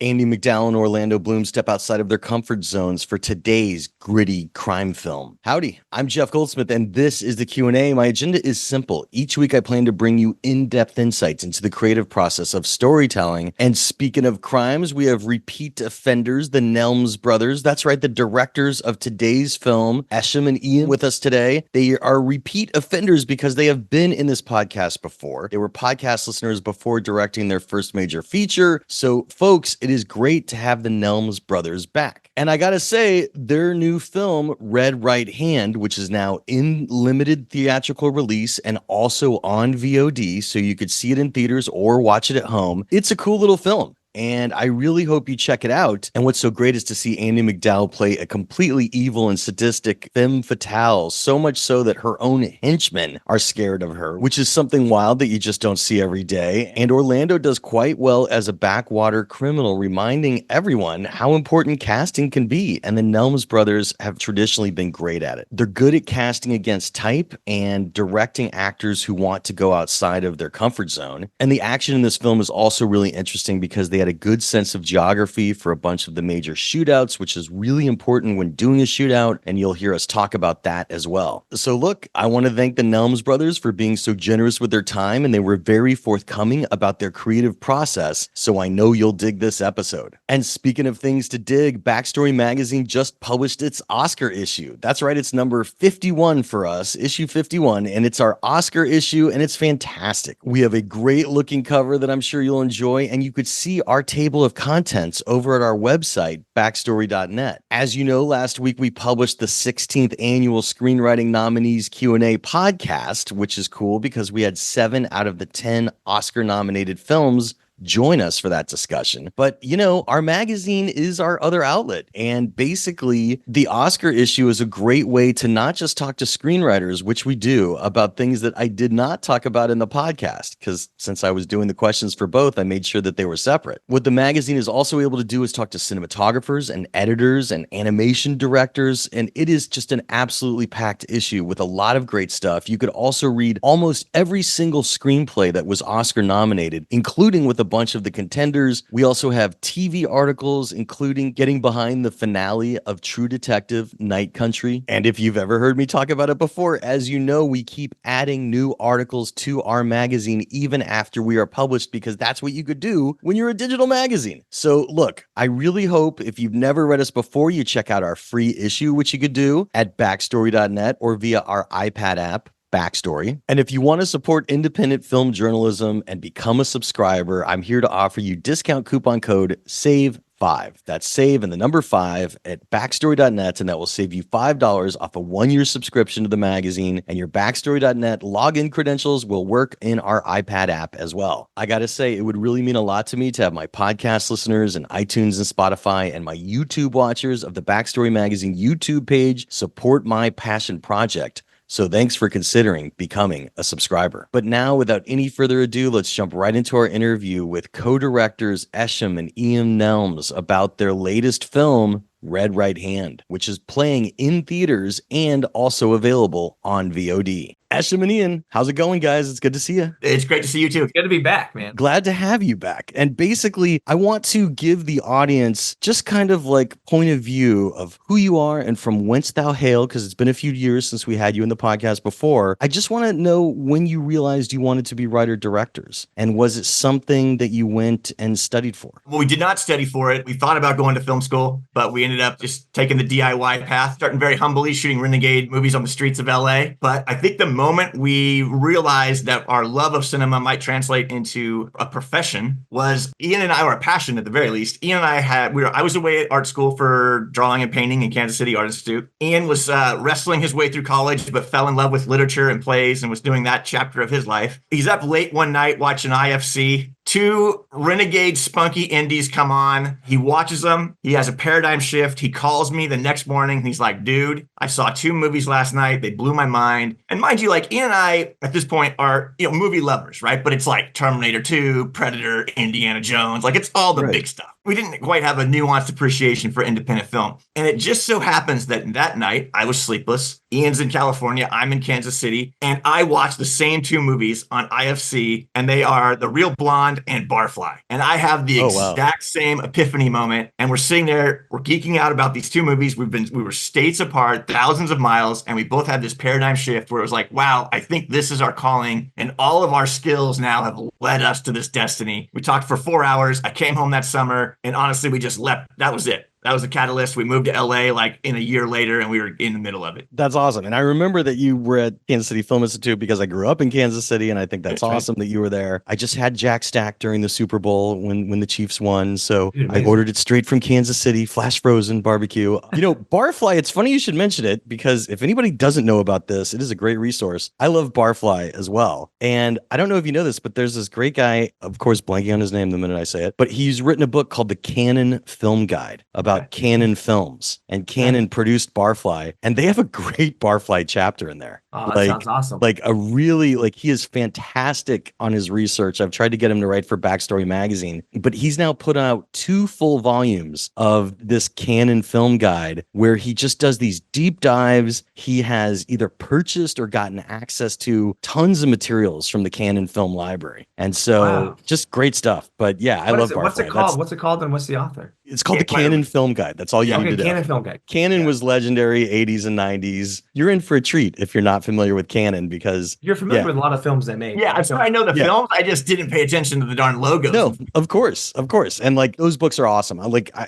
Andy McDowell and Orlando Bloom step outside of their comfort zones for today's gritty crime film. Howdy, I'm Jeff Goldsmith, and this is the Q&A. My agenda is simple. Each week, I plan to bring you in-depth insights into the creative process of storytelling. And speaking of crimes, we have repeat offenders, the Nelms brothers. That's right, the directors of today's film, Eshom and Ian, with us today. They are repeat offenders because they have been in this podcast before. They were podcast listeners before directing their first major feature. So, folks, it is great to have the Nelms brothers back. And I gotta say, their new film, Red Right Hand, which is now in limited theatrical release and also on VOD, so you could see it in theaters or watch it at home. It's a cool little film, and I really hope you check it out. And what's so great is to see Andy McDowell play a completely evil and sadistic femme fatale, so much so that her own henchmen are scared of her, which is something wild that you just don't see every day. And Orlando does quite well as a backwater criminal, reminding everyone how important casting can be. And the Nelms brothers have traditionally been great at it. They're good at casting against type and directing actors who want to go outside of their comfort zone. And the action in this film is also really interesting because they had a good sense of geography for a bunch of the major shootouts, which is really important when doing a shootout, and you'll hear us talk about that as well. So look, I want to thank the Nelms brothers for being so generous with their time, and they were very forthcoming about their creative process, so I know you'll dig this episode. And speaking of things to dig, Backstory Magazine just published its Oscar issue. That's right, it's number 51 for us, issue 51, and it's our Oscar issue, and it's fantastic. We have a great looking cover that I'm sure you'll enjoy, and you could see our table of contents over at our website, backstory.net. As you know, last week we published the 16th annual Screenwriting Nominees Q&A podcast, which is cool because we had 7 out of the 10 Oscar-nominated films join us for that discussion. But, you know, our magazine is our other outlet. And basically, the Oscar issue is a great way to not just talk to screenwriters, which we do, about things that I did not talk about in the podcast, because since I was doing the questions for both, I made sure that they were separate. What the magazine is also able to do is talk to cinematographers and editors and animation directors, and it is just an absolutely packed issue with a lot of great stuff. You could also read almost every single screenplay that was Oscar nominated, including with a bunch of the contenders. We also have TV articles, including getting behind the finale of True Detective Night Country. And if you've ever heard me talk about it before, as you know, we keep adding new articles to our magazine even after we are published, because that's what you could do when you're a digital magazine. So look, I really hope if you've never read us before, you check out our free issue, which you could do at backstory.net or via our iPad app, Backstory. And if you want to support independent film journalism and become a subscriber, I'm here to offer you discount coupon code SAVE5. That's SAVE and the number 5 at backstory.net, and that will save you $5 off a 1-year subscription to the magazine, and your backstory.net login credentials will work in our iPad app as well. I gotta say, it would really mean a lot to me to have my podcast listeners and iTunes and Spotify and my YouTube watchers of the Backstory Magazine YouTube page support my passion project. So thanks for considering becoming a subscriber. But now, without any further ado, let's jump right into our interview with co-directors Eshom and Ian Nelms about their latest film, Red Right Hand, which is playing in theaters and also available on VOD. Eshom and Ian, how's it going, guys? It's good to see you. It's great to see you too. It's good to be back, man. Glad to have you back. And basically, I want to give the audience just kind of like point of view of who you are and from whence thou hail, because it's been a few years since we had you in the podcast before. I just want to know when you realized you wanted to be writer-directors, and was it something that you went and studied for? Well, we did not study for it. We thought about going to film school, but we ended up just taking the DIY path, starting very humbly, shooting renegade movies on the streets of LA. But I think the moment we realized that our love of cinema might translate into a profession was Ian and I, or a passion at the very least. Ian and I was away at art school for drawing and painting in Kansas City Art Institute. Ian was wrestling his way through college, but fell in love with literature and plays and was doing that chapter of his life. He's up late one night watching IFC. 2 renegade spunky indies come on. He watches them. He has a paradigm shift. He calls me the next morning. He's like, dude, I saw 2 movies last night. They blew my mind. And mind you, like, Ian and I at this point are, movie lovers, right? But it's like Terminator 2, Predator, Indiana Jones. Like, it's all the big stuff. We didn't quite have a nuanced appreciation for independent film. And it just so happens that night I was sleepless. Ian's in California. I'm in Kansas City. And I watched the same 2 movies on IFC. And they are The Real Blonde Bond and Barfly. And I have the Oh, wow. exact same epiphany moment. And we're sitting there, we're geeking out about these two movies. We were states apart, thousands of miles, and we both had this paradigm shift where it was like, wow, I think this is our calling. And all of our skills now have led us to this destiny. We talked for 4 hours. I came home that summer, and honestly, we just left. That was it. That was the catalyst. We moved to LA like in a year later, and we were in the middle of it. That's awesome. And I remember that you were at Kansas City Film Institute because I grew up in Kansas City, and I think that's awesome that you were there. I just had Jack Stack during the Super Bowl when the Chiefs won. So I ordered it straight from Kansas City, flash frozen barbecue. You know, Barfly, it's funny you should mention it because if anybody doesn't know about this, it is a great resource. I love Barfly as well. And I don't know if you know this, but there's this great guy, of course, blanking on his name the minute I say it, but he's written a book called The Canon Film Guide about Canon films, and Canon produced Barfly, and they have a great Barfly chapter in there. Oh, that sounds awesome. Like a really, like, he is fantastic on his research. I've tried to get him to write for Backstory Magazine, but he's now put out 2 full volumes of this Canon film guide where he just does these deep dives. He has either purchased or gotten access to tons of materials from the Canon film library. And so just great stuff. But yeah, I love Barfly. What's it called? What's it called and what's the author? It's called the Canon Film Guide. That's all you need to know. Canon Film Guide. Canon was legendary, 80s and 90s. You're in for a treat if you're not familiar with Canon because you're familiar with a lot of films they made. Yeah, I know the films. I just didn't pay attention to the darn logos. No, of course. And like those books are awesome.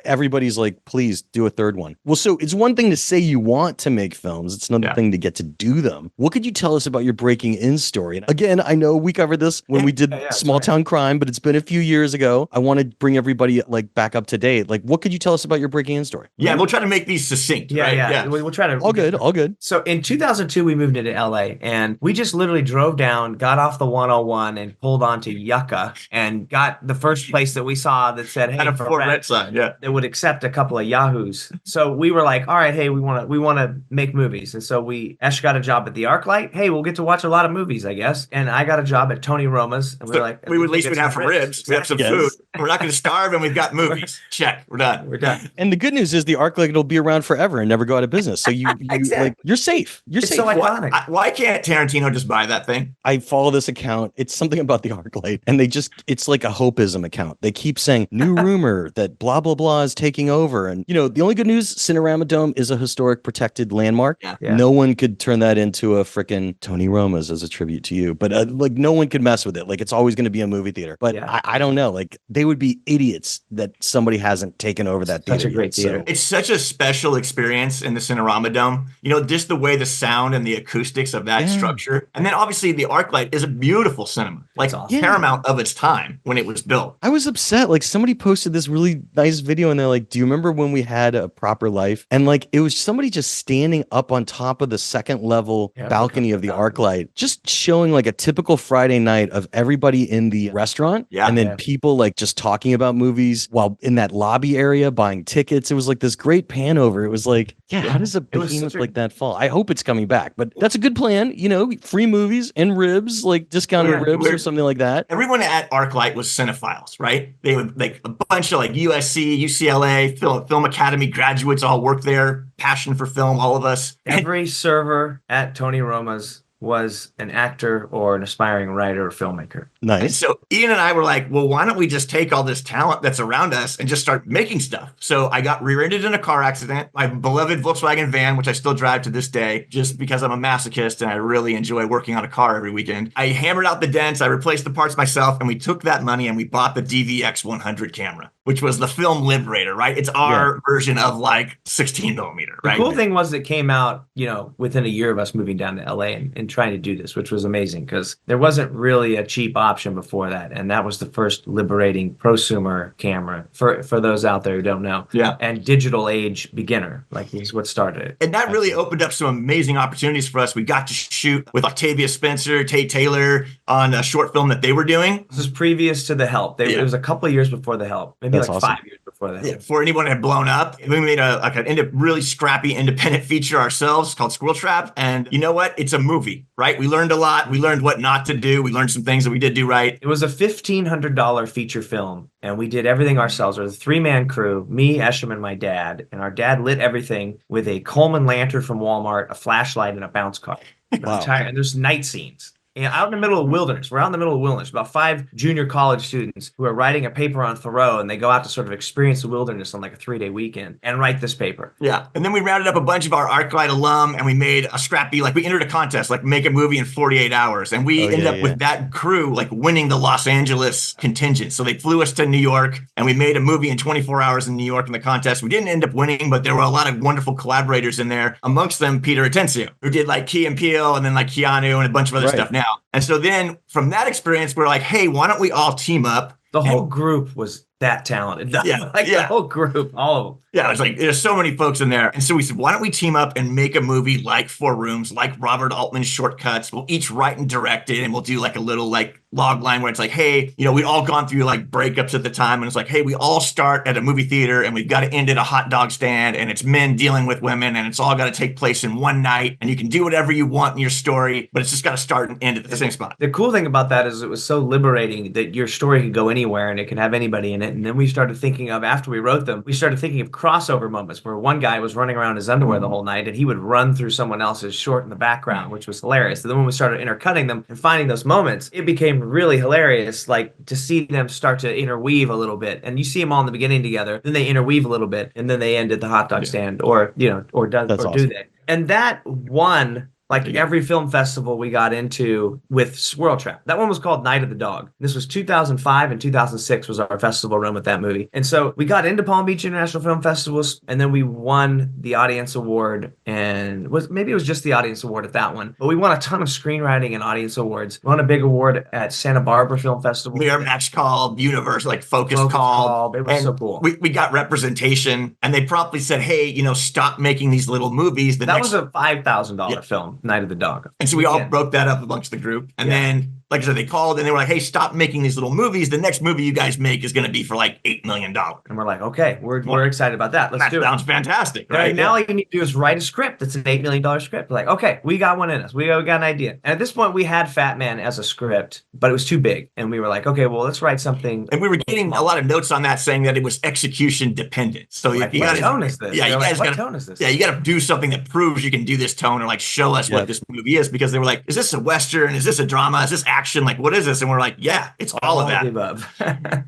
Everybody's like, please do a third one. Well, so it's one thing to say you want to make films. It's another thing to get to do them. What could you tell us about your breaking in story? And again, I know we covered this when we did Small Town Crime, but it's been a few years ago. I want to bring everybody like back up to date. Like, what could you tell us about your breaking in story? Yeah, we'll try to make these succinct. Yeah. We'll try to. All good. So in 2002, we moved into LA, and we just literally drove down, got off the 101, and pulled onto Yucca, and got the first place that we saw that said, "Hey, had a for rent sign." Yeah, they would accept a couple of Yahoos. So we were like, "All right, hey, we want to make movies," and so Esh got a job at the ArcLight. Hey, we'll get to watch a lot of movies, I guess. And I got a job at Tony Roma's, and we were like, at least we'd have ribs. We have some food. We're not going to starve, and we've got movies. Check. We're done. And the good news is the ArcLight will be around forever and never go out of business. So you're safe. You're safe. So iconic. Why can't Tarantino just buy that thing? I follow this account. It's something about the ArcLight, and it's like a hopeism account. They keep saying new rumor that blah blah blah is taking over, and the only good news: Cinerama Dome is a historic protected landmark. Yeah. No one could turn that into a freaking Tony Roma's as a tribute to you. But like no one could mess with it. Like it's always going to be a movie theater. But I don't know. Like they would be idiots that somebody hasn't taken over that theater. Such a great theater. It's such a special experience in the Cinerama Dome. Just the way the sound and the acoustics of that structure. And then obviously the ArcLight is a beautiful cinema. Like paramount of its time when it was built. I was upset. Like somebody posted this really nice video and they're like, do you remember when we had a proper life? And like it was somebody just standing up on top of the second level balcony of the ArcLight, just showing like a typical Friday night of everybody in the restaurant. Yeah. And then people like just talking about movies while in that lobby area buying tickets. It was like this great pan over. It was like, how does a behemoth like that fall? I hope it's coming back, but that's a good plan. Free movies and ribs, like discounted ribs or something like that. Everyone at ArcLight was cinephiles, right? They would like a bunch of like USC, UCLA, Film Academy graduates all work there. Passion for film, all of us. Every server at Tony Roma's was an actor or an aspiring writer or filmmaker. Nice. And so Ian and I were like, well, why don't we just take all this talent that's around us and just start making stuff? So I got rear-ended in a car accident. My beloved Volkswagen van, which I still drive to this day, just because I'm a masochist and I really enjoy working on a car every weekend. I hammered out the dents, I replaced the parts myself, and we took that money and we bought the DVX 100 camera, which was the film liberator, right? It's our version of like 16 millimeter, right? The cool thing was it came out, within a year of us moving down to LA and trying to do this, which was amazing because there wasn't really a cheap option before that. And that was the first liberating prosumer camera for those out there who don't know. Yeah. And digital age beginner, like is what started it. And that really opened up some amazing opportunities for us. We got to shoot with Octavia Spencer, Tate Taylor on a short film that they were doing. This was previous to The Help. It was a couple of years before The Help, maybe That's awesome. 5 years before that. Yeah, before anyone had blown up. We made a really scrappy independent feature ourselves called Squirrel Trap. And you know what? It's a movie, right? We learned a lot. We learned what not to do. We learned some things that we did do right. It was a $1,500 feature film, and we did everything ourselves. It was a 3-man crew, me, Eshom, and my dad. And our dad lit everything with a Coleman lantern from Walmart, a flashlight, and a bounce car. Wow. And there's night scenes. out in the middle of wilderness. We're out in the middle of wilderness, about 5 junior college students who are writing a paper on Thoreau, and they go out to sort of experience the wilderness on like a 3-day weekend and write this paper. Yeah. And then we rounded up a bunch of our ArcLight alum, and we made a scrappy, like we entered a contest, like make a movie in 48 hours. And we ended up with that crew, like winning the Los Angeles contingent. So they flew us to New York, and we made a movie in 24 hours in New York in the contest. We didn't end up winning, but there were a lot of wonderful collaborators in there, amongst them Peter Atencio, who did like Key and Peele and then like Keanu and a bunch of other stuff now. And so then from that experience, we're like, hey, why don't we all team up? The whole group was that talented. The whole group, all of them. Yeah, it was like, there's so many folks in there. And so we said, why don't we team up and make a movie like Four Rooms, like Robert Altman's Shortcuts? We'll each write and direct it, and we'll do like a little like log line where it's like, hey, we'd all gone through like breakups at the time. And it's like, hey, we all start at a movie theater and we've got to end at a hot dog stand, and it's men dealing with women, and it's all got to take place in one night, and you can do whatever you want in your story, but it's just got to start and end at the same spot. The cool thing about that is it was so liberating that your story could go anywhere and it could have anybody in it. And then we started thinking of, after we wrote them, we started thinking of crossover moments where one guy was running around his underwear the whole night and he would run through someone else's short in the background, which was hilarious. And then when we started intercutting them and finding those moments, it became really hilarious, like to see them start to interweave a little bit. And you see them all in the beginning together, then they interweave a little bit, and then they end at the hot dog stand, or do they? And that one, like every film festival we got into with Swirl Trap. That one was called Night of the Dog. This was 2005 and 2006 was our festival run with that movie. And so we got into Palm Beach International Film Festivals, and then we won the audience award, and maybe it was just the audience award at that one. But we won a ton of screenwriting and audience awards. We won a big award at Santa Barbara Film Festival. Mirror Match Call, Universe, like Focus Call. It was so cool. We got representation, and they promptly said, hey, stop making these little movies. That was a $5,000 film, Night of the Dog. And so we all broke that up amongst the group. And then, like I said, they called and they were like, hey, stop making these little movies. The next movie you guys make is going to be for like $8 million. And we're like, okay, we're excited about that. Let's do it. That sounds fantastic. Right? Now all you need to do is write a script. That's an $8 million script. We're like, okay, we got one in us. We got an idea. And at this point, we had Fat Man as a script, but it was too big. And we were like, okay, well, let's write something. And we were getting a lot of notes on that saying that it was execution dependent. So like, what tone is this? Yeah, you guys what tone is this? Yeah, you got to do something that proves you can do this tone, or like show us what this movie is, because they were like, is this a Western? Is this a drama? Is this action? Like, what is this? And we're like, yeah, it's all of that. The above.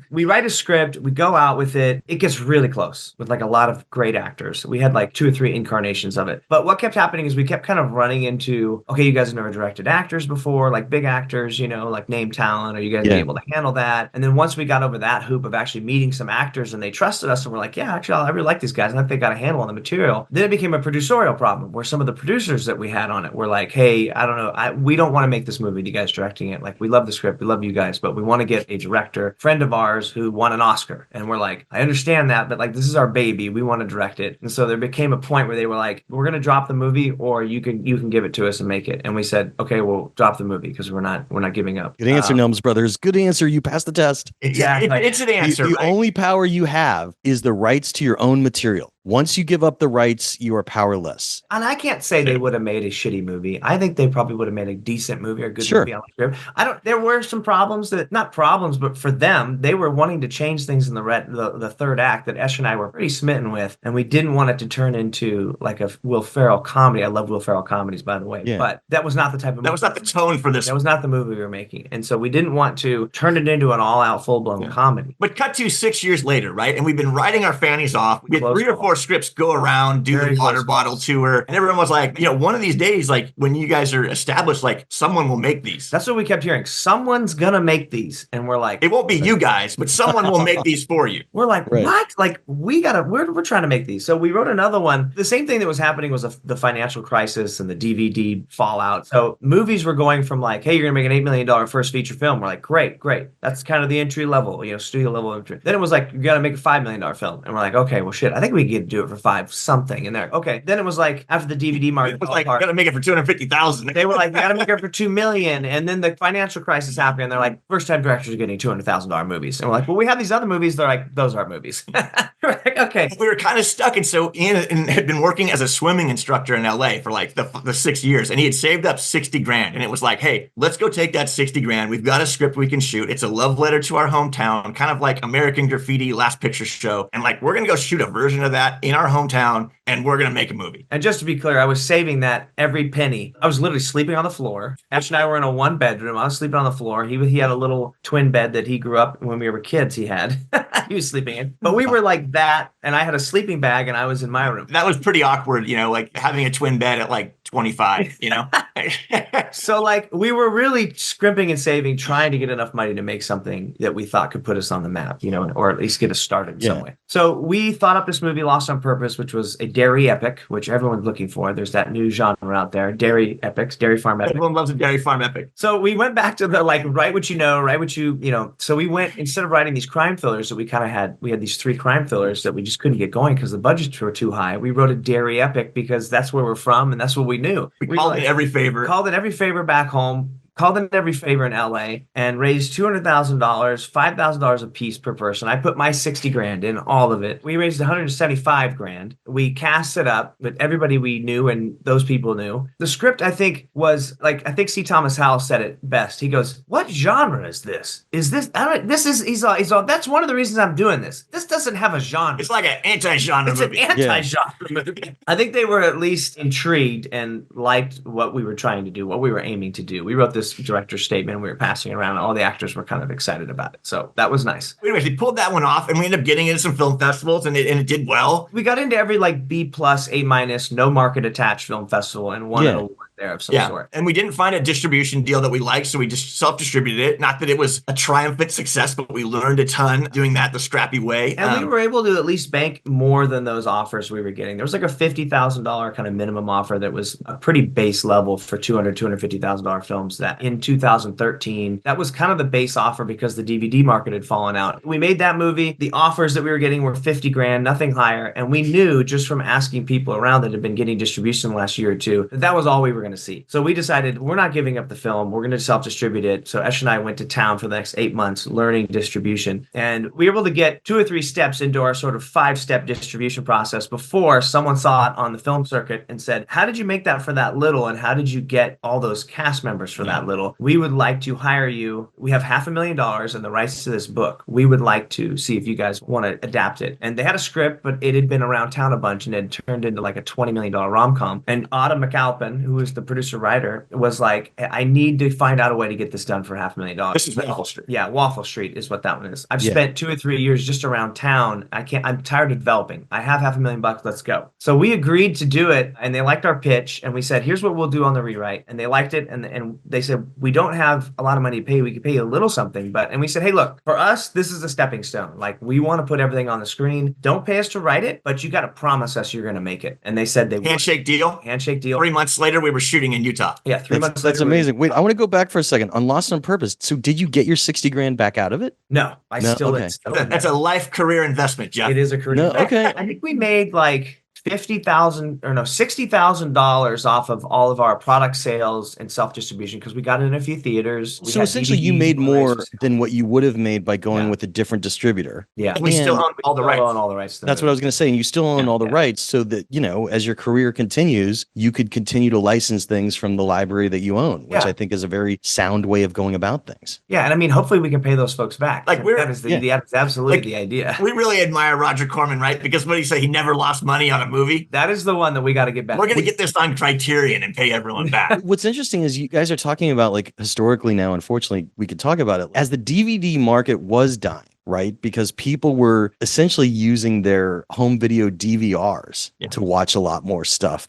We write a script, we go out with it. It gets really close with like a lot of great actors. We had like 2 or 3 incarnations of it. But what kept happening is we kept kind of running into, okay, you guys have never directed actors before, like big actors, like name talent. Are you guys able to handle that? And then once we got over that hoop of actually meeting some actors and they trusted us and we're like, yeah, actually, I really like these guys. And I think they got a handle on the material. Then it became a producerial problem where some of the producers that we had on it were like, hey, I don't know, we don't want to make this movie. You guys directing it? Like, we love the script. We love you guys, but we want to get a director, friend of ours who won an Oscar. And we're like, I understand that, but like, this is our baby. We want to direct it. And so there became a point where they were like, we're going to drop the movie, or you can give it to us and make it. And we said, okay, we'll drop the movie because we're not giving up. Good answer, Nelms brothers. Good answer. You passed the test. Exactly. It's an answer. The only power you have is the rights to your own material. Once you give up the rights, you are powerless. And I can't say they would have made a shitty movie. I think they probably would have made a decent movie or a good movie on the script. There were some problems not problems, but for them, they were wanting to change things in the third act that Esh and I were pretty smitten with. And we didn't want it to turn into like a Will Ferrell comedy. I love Will Ferrell comedies, by the way. Yeah. But that was not the type of movie. That was not the tone for this. That was not the movie we were making. And so we didn't want to turn it into an all-out, full-blown comedy. But cut to 6 years later, right? And we've been writing our fannies off. We had 3 or 4 scripts go around, do the water bottle tour, and everyone was like, one of these days, like when you guys are established, like someone will make these. That's what we kept hearing. Someone's gonna make these, and we're like, it won't be you guys, but someone will make these for you. We're like, what? Like we're trying to make these. So we wrote another one. The same thing that was happening was the financial crisis and the DVD fallout. So movies were going from like, hey, you're gonna make an $8 million first feature film. We're like, great. That's kind of the entry level, studio level entry. Then it was like, you gotta make a $5 million film, and we're like, okay, well, shit, I think we can do it for 5 something in there. Okay. Then it was like after the DVD market, it was like, got to make it for 250,000. They were like, we got to make it for 2 million. And then the financial crisis happened, and they're like, first time directors are getting $200,000 movies. And we're like, well, we have these other movies. They're like, those aren't movies. Like, okay. We were kind of stuck. And so Ian had been working as a swimming instructor in LA for like the 6 years. And he had saved up 60 grand. And it was like, hey, let's go take that 60 grand. We've got a script we can shoot. It's a love letter to our hometown, kind of like American Graffiti, Last Picture Show. And like, we're going to go shoot a version of that in our hometown. And we're going to make a movie. And just to be clear, I was saving that every penny. I was literally sleeping on the floor. Ash and I were in a 1-bedroom. I was sleeping on the floor. He had a little twin bed that he grew up when we were kids. He had. He was sleeping in. But we were like that. And I had a sleeping bag and I was in my room. That was pretty awkward, like having a twin bed at like 25, So like we were really scrimping and saving, trying to get enough money to make something that we thought could put us on the map, or at least get us started in some way. So we thought up this movie, Lost on Purpose, which was a dairy epic, which everyone's looking for. There's that new genre out there, dairy epics, dairy farm epic. Everyone loves a dairy farm epic. So we went back to the write what you know, write what you. So we went, instead of writing these crime thrillers that we had these 3 crime thrillers that we just couldn't get going because the budgets were too high. We wrote a dairy epic because that's where we're from and that's what we knew. We called it Every Favor. Called it Every Favor back home. Called it Every Favor in LA and raised $200,000, $5,000 a piece per person. I put my 60 grand in, all of it. We raised 175 grand. We cast it up with everybody we knew and those people knew. The script, I think, was I think C. Thomas Howell said it best. He goes, "What genre is this? Is this, he's all, that's one of the reasons I'm doing this. This doesn't have a genre. It's like an anti-genre movie. It's an anti-genre movie." I think they were at least intrigued and liked what we were trying to do, what we were aiming to do. We wrote this director's statement we were passing around, and all the actors were kind of excited about it, so that was nice. Anyways, we pulled that one off and we ended up getting into some film festivals and it did well. We got into every B+, A-, no market attached film festival and won an award there of some sort. And we didn't find a distribution deal that we liked, so we just self-distributed it. Not that it was a triumphant success, but we learned a ton doing that the scrappy way. And we were able to at least bank more than those offers we were getting. There was like a $50,000 kind of minimum offer that was a pretty base level for $250,000 films that in 2013, that was kind of the base offer because the DVD market had fallen out. We made that movie. The offers that we were getting were 50 grand, nothing higher. And we knew just from asking people around that had been getting distribution the last year or two, that was all we were going to see. So we decided we're not giving up the film. We're going to self-distribute it. So Esh and I went to town for the next 8 months learning distribution. And we were able to get 2 or 3 steps into our sort of 5-step distribution process before someone saw it on the film circuit and said, "How did you make that for that little? And how did you get all those cast members for that little? We would like to hire you. We have $500,000 and the rights to this book. We would like to see if you guys want to adapt it." And they had a script, but it had been around town a bunch and it turned into like a $20 million rom-com. And Autumn McAlpin, who was the producer-writer, was like, "I need to find out a way to get this done for $500,000. This is Waffle Street. Yeah, Waffle Street is what that one is. I've spent 2 or 3 years just around town. I'm tired of developing. I have $500,000. Let's go. So we agreed to do it and they liked our pitch and we said, "Here's what we'll do on the rewrite." And they liked it and they said, "We don't have a lot of money to pay. We could pay you a little something." And we said, "Hey, look, for us, this is a stepping stone. We want to put everything on the screen. Don't pay us to write it, but you got to promise us you're going to make it." And they said they would. Handshake deal. 3 months later, we were shooting in Utah. Yeah, 3 months later. That's amazing. Wait, I want to go back for a second on Lost on Purpose. So did you get your 60 grand back out of it? No, I still okay. That's a life career investment, Jeff. It is a career. No, okay. I think we made $60,000 off of all of our product sales and self-distribution because we got it in a few theaters. So essentially you made more than what you would have made by going with a different distributor. Yeah. And we still own all the rights. That's what I was going to say. And you still own all the rights so that, as your career continues, you could continue to license things from the library that you own, which I think is a very sound way of going about things. Yeah. And hopefully we can pay those folks back. That is absolutely the idea. We really admire Roger Corman, right? Because what did he say? He never lost money on a movie. That is the one that we got to get back. We're going to get this on Criterion and pay everyone back. What's interesting is you guys are talking about historically now, unfortunately, we could talk about it as the DVD market was dying. Right? Because people were essentially using their home video DVRs to watch a lot more stuff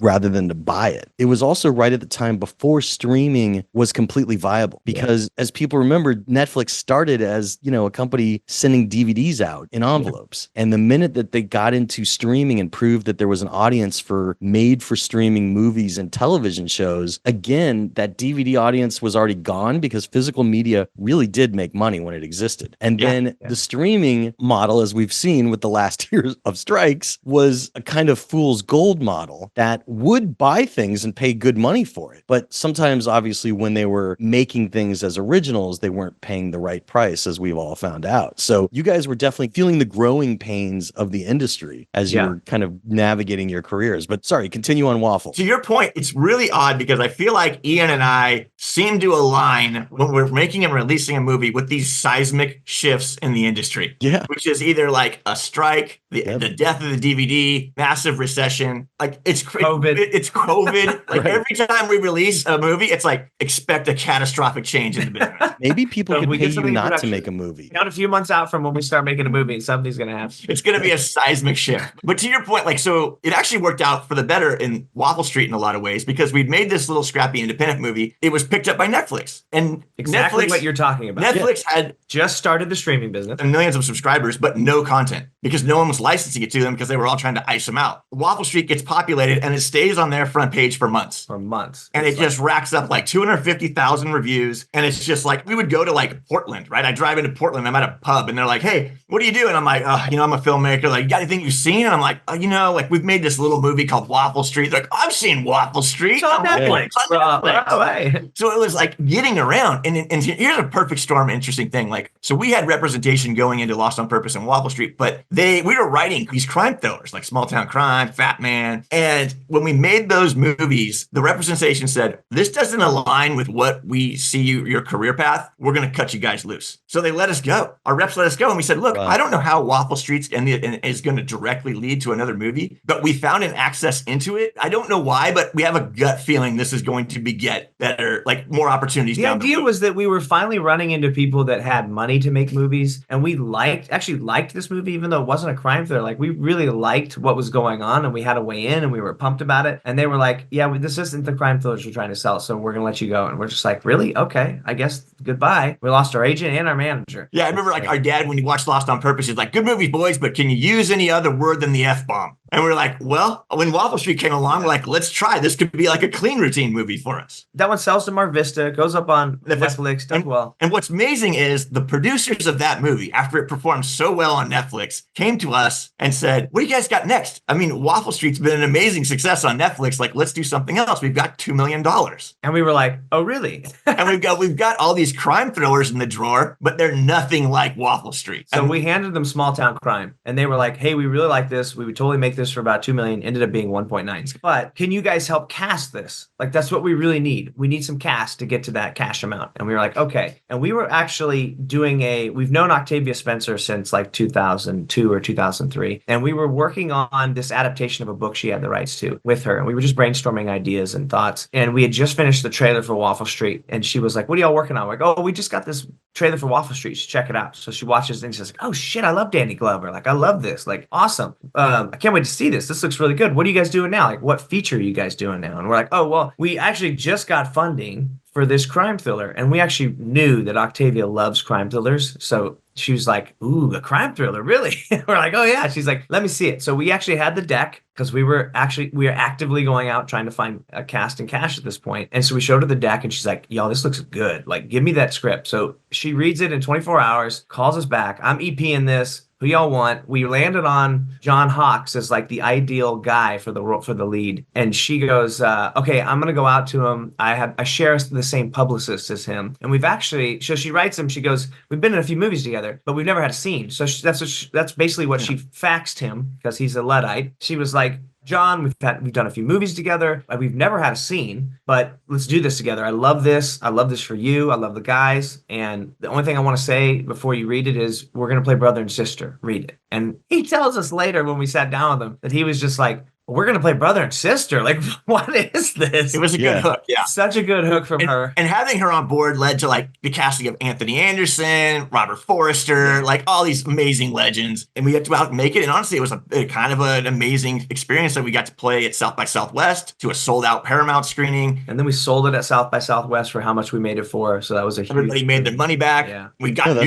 rather than to buy it. It was also right at the time before streaming was completely viable because as people remember, Netflix started as, a company sending DVDs out in envelopes. And the minute that they got into streaming and proved that there was an audience for made for streaming movies and television shows, again, that DVD audience was already gone because physical media really did make money when it existed. And then then the streaming model, as we've seen with the last years of strikes, was a kind of fool's gold model that would buy things and pay good money for it. But sometimes, obviously, when they were making things as originals, they weren't paying the right price, as we've all found out. So you guys were definitely feeling the growing pains of the industry as you were kind of navigating your careers. But sorry, continue on Waffle. To your point, it's really odd because I feel like Ian and I seem to align when we're making and releasing a movie with these seismic shifts in the industry. Yeah. Which is either like a strike, the death of the DVD, massive recession. Like it's COVID. It's COVID. Like every time we release a movie, it's like expect a catastrophic change in the business. Maybe people could pay you not to make a movie. Count a few months out from when we start making a movie, something's going to happen. It's going to be a seismic shift. But to your point, like, so it actually worked out for the better in Waffle Street in a lot of ways because we'd made this little scrappy independent movie. It was picked up by Netflix. And exactly Netflix, what you're talking about. Netflix had just started the streaming business and millions of subscribers, but no content because no one was licensing it to them because they were all trying to ice them out. Waffle Street gets populated and it stays on their front page for months. And it just racks up like 250,000 reviews. And it's just like, we would go to like Portland, right? I drive into Portland, I'm at a pub and they're like, hey, what do you do? And I'm like, I'm a filmmaker. Like, you got anything you've seen? And I'm like, like we've made this little movie called Waffle Street. They're like, I've seen Waffle Street. It's on Netflix. So it was like getting around. And here's a perfect storm, interesting thing. Like, so we had representation going into Lost on Purpose and Waffle Street, but we were writing these crime thrillers like Small Town Crime, Fat Man. And when we made those movies, the representation said, this doesn't align with what we see your career path. We're going to cut you guys loose. So they let us go. Our reps let us go. And we said, look, I don't know how Waffle Street's is going to directly lead to another movie, but we found an access into it. I don't know why, but we have a gut feeling this is going to beget better, like more opportunities. The idea was that we were finally running into people that had money to make movies, and we actually liked this movie, even though it wasn't a crime thriller. Like, we really liked what was going on, and we had a way in, and we were pumped about it. And they were like, yeah, this isn't the crime thrillers we're trying to sell, so we're going to let you go. And we're just like, really? Okay, I guess goodbye. We lost our agent and our manager. Yeah, I remember like our dad, when he watched Lost on Purpose, he's like, good movies, boys, but can you use any other word than the F-bomb? And we're like, well, when Waffle Street came along, we're like, let's try. This could be like a clean routine movie for us. That one sells to Mar Vista, goes up on Netflix, does well. And what's amazing is the producers of that movie, after it performed so well on Netflix, came to us and said, what do you guys got next? I mean, Waffle Street's been an amazing success on Netflix. Like, let's do something else. We've got $2 million. And we were like, oh, really? And we've got all these crime thrillers in the drawer, but they're nothing like Waffle Street. So we handed them Small Town Crime, and they were like, hey, we really like this. We would totally make this for about $2 million. Ended up being 1.9. But can you guys help cast this? Like, that's what we really need. We need some cast to get to that cash amount. And we were like, okay. And we were actually we've known Octavia Spencer since like 2002 or 2003. And we were working on this adaptation of a book she had the rights to with her. And we were just brainstorming ideas and thoughts. And we had just finished the trailer for Waffle Street. And she was like, what are y'all working on? We're like, oh, we just got this trailer for Waffle Street. Check it out. So she watches and she's like, oh shit, I love Danny Glover. Like, I love this. Like, awesome. I can't wait to see this. This looks really good. What are you guys doing now? Like, what feature are you guys doing now? And we're like, oh, well, we actually just got funding for this crime thriller. And we actually knew that Octavia loves crime thrillers. So she was like, ooh, a crime thriller, really? We're like, oh yeah. She's like, let me see it. So we actually had the deck because we were actively going out trying to find a cast and cash at this point. And so we showed her the deck and she's like, y'all, this looks good. Like, give me that script. So she reads it in 24 hours, calls us back. I'm EPing this. Who y'all want? We landed on John Hawkes as like the ideal guy for the lead. And she goes, okay, I'm going to go out to him. I share the same publicist as him. And so she writes him, she goes, we've been in a few movies together, but we've never had a scene. So that's basically what she faxed him because he's a Luddite. She was like, John, we've done a few movies together. We've never had a scene, but let's do this together. I love this. I love this for you. I love the guys. And the only thing I want to say before you read it is we're going to play brother and sister. Read it. And he tells us later when we sat down with him that he was just like, we're going to play brother and sister. Like, what is this? It was a good hook. Yeah. Such a good hook from her. And having her on board led to like the casting of Anthony Anderson, Robert Forrester, like all these amazing legends. And we got to out make it. And honestly, it was a kind of an amazing experience that we got to play at South by Southwest to a sold out Paramount screening. And then we sold it at South by Southwest for how much we made it for. So that was everybody made their money back. Yeah. We got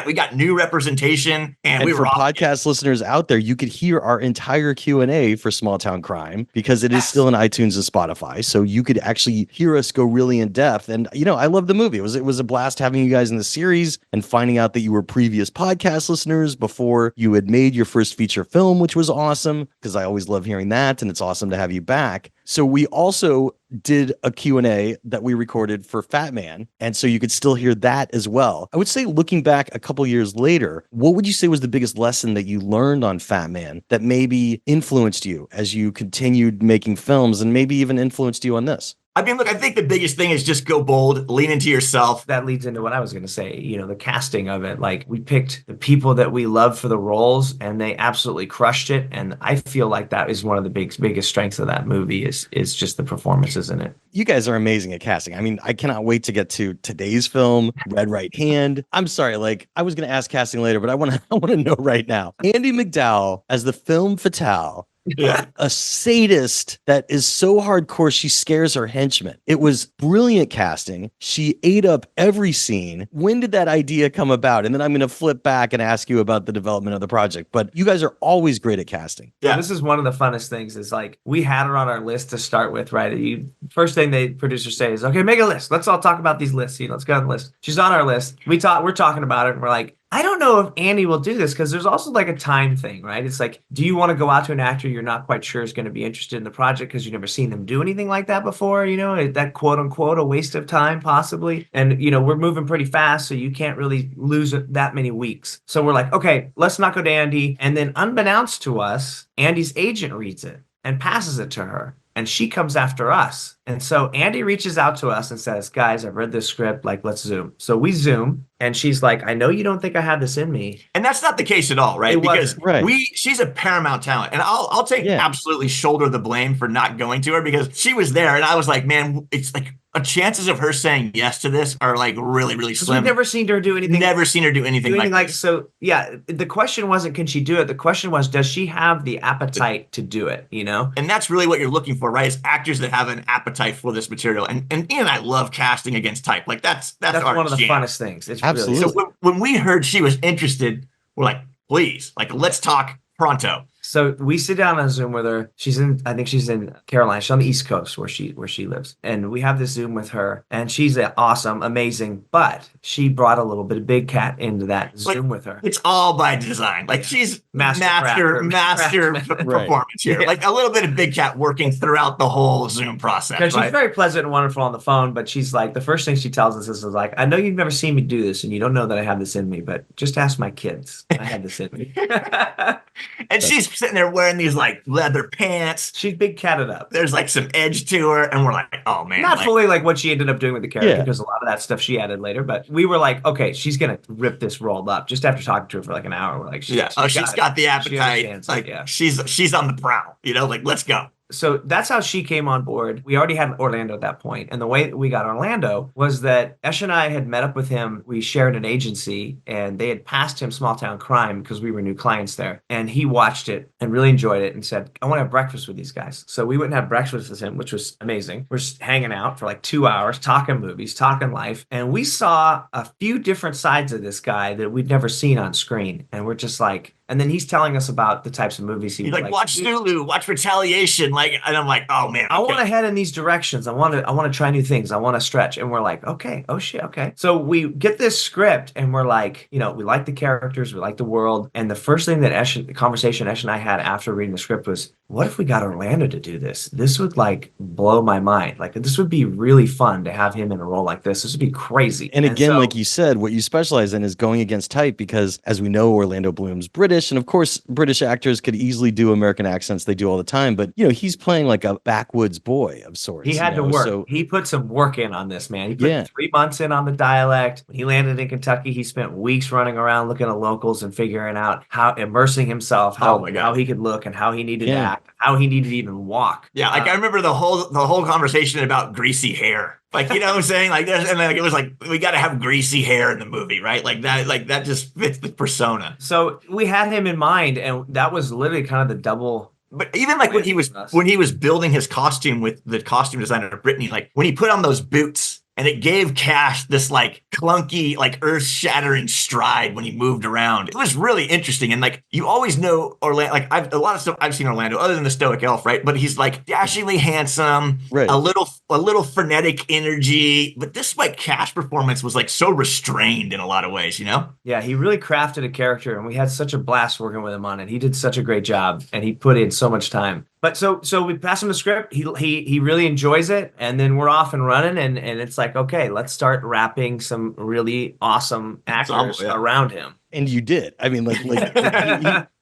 we got new representation. And we for podcast listeners out there, you could hear our entire Q&A for for Small Town Crime because it is still in iTunes and Spotify. So you could actually hear us go really in depth. And, I love the movie. It was a blast having you guys in the series and finding out that you were previous podcast listeners before you had made your first feature film, which was awesome because I always love hearing that. And it's awesome to have you back. So we also did a Q&A that we recorded for Fat Man. And so you could still hear that as well. I would say looking back a couple years later, what would you say was the biggest lesson that you learned on Fat Man that maybe influenced you as you continued making films and maybe even influenced you on this? I mean, look, I think the biggest thing is just go bold, lean into yourself. That leads into what I was going to say, the casting of it. Like, we picked the people that we love for the roles and they absolutely crushed it. And I feel like that is one of the biggest strengths of that movie is just the performances in it. You guys are amazing at casting. I mean, I cannot wait to get to today's film, Red Right Hand. I'm sorry, I was going to ask casting later, but I want to know right now. Andie MacDowell as the femme fatale. Yeah. A sadist that is so hardcore she scares her henchmen. It was brilliant casting. She ate up every scene. When did that idea come about? And then I'm going to flip back and ask you about the development of the project. But you guys are always great at casting. Yeah, this is one of the funnest things is we had her on our list to start with, right? First thing the producers say is, okay, make a list. Let's all talk about these lists. Let's go on the list. She's on our list. We're talking about it and we're like, I don't know if Andie will do this because there's also a time thing, right? It's like, do you want to go out to an actor you're not quite sure is going to be interested in the project because you've never seen them do anything like that before? That quote unquote a waste of time possibly. And, we're moving pretty fast, so you can't really lose that many weeks. So we're like, okay, let's not go to Andie. And then unbeknownst to us, Andie's agent reads it and passes it to her. And she comes after us. And so Andie reaches out to us and says, guys, I've read this script. Let's Zoom. So we Zoom. And she's like, I know you don't think I have this in me. And that's not the case at all, right? Because she's a paramount talent. And I'll take absolutely shoulder the blame for not going to her because she was there. And I was like, man, it's chances of her saying yes to this are really, really slim. We've never seen her do anything. Never seen her do anything like this. So yeah, the question wasn't, can she do it? The question was, does she have the appetite to do it? And that's really what you're looking for, right? Is actors that have an appetite for this material. And Ian and I love casting against type. That's one of the funnest things. It's absolutely. Really, so when we heard she was interested, we're like, please, let's talk pronto. So we sit down on Zoom with her. I think she's in Carolina. She's on the East Coast where she lives. And we have this Zoom with her and she's awesome, amazing, but she brought a little bit of Big Cat into that Zoom with her. It's all by design. She's master performance here. A little bit of Big Cat working throughout the whole Zoom process. Because she's very pleasant and wonderful on the phone, but she's the first thing she tells us is I know you've never seen me do this and you don't know that I have this in me, but just ask my kids. I have this in me. And she's sitting there wearing these leather pants. She's Big Catted up. There's some edge to her, and we're like, oh man. Not fully what she ended up doing with the character, because a lot of that stuff she added later. But we were like, okay, she's gonna rip this rolled up. Just after talking to her for an hour, we're like, she's got the appetite. She's on the prowl. Let's go. So that's how she came on board. We already had Orlando at that point. And the way that we got Orlando was that Esh and I had met up with him. We shared an agency and they had passed him Small Town Crime because we were new clients there. And he watched it and really enjoyed it and said, I want to have breakfast with these guys. So we went and had breakfast with him, which was amazing. We're just hanging out for 2 hours, talking movies, talking life. And we saw a few different sides of this guy that we'd never seen on screen. And we're just and then he's telling us about the types of movies he's watch Zulu, watch Retaliation, and I'm like, oh man, I want to head in these directions. I want to try new things. I want to stretch. And we're like, okay, oh shit, okay. So we get this script, and we're like, we like the characters, we like the world. And the first thing that the conversation Esh and I had after reading the script was, what if we got Orlando to do this? This would blow my mind. This would be really fun to have him in a role like this. This would be crazy. And again, like you said, what you specialize in is going against type because, as we know, Orlando Bloom's British, and of course, British actors could easily do American accents. They do all the time. But, he's playing a backwoods boy of sorts. He had to work. So, he put some work in on this, man. He put 3 months in on the dialect. When he landed in Kentucky, he spent weeks running around looking at locals and figuring out immersing himself, how he could look and how he needed to act, how he needed to even walk. Yeah, I remember the whole conversation about greasy hair. You know what I'm saying? It was we got to have greasy hair in the movie, right? That just fits the persona. So we had him in mind, and that was literally kind of the double. But even when he was building his costume with the costume designer Brittany, when he put on those boots And it gave Cash this like clunky, like earth-shattering stride when he moved around. It was really interesting. And like you always know Orlando, like a lot of stuff I've seen Orlando, other than the stoic elf, right? But he's like dashingly handsome, Right. a little frenetic energy. But this like Cash performance was like so restrained in a lot of ways, you know? Yeah, he really crafted a character, and we had such a blast working with him on it. He did such a great job, and he put in so much time. But so we pass him the script. He really enjoys it, and then we're off and running, and it's like, okay, let's start wrapping some really awesome actors around him. And you did. I mean,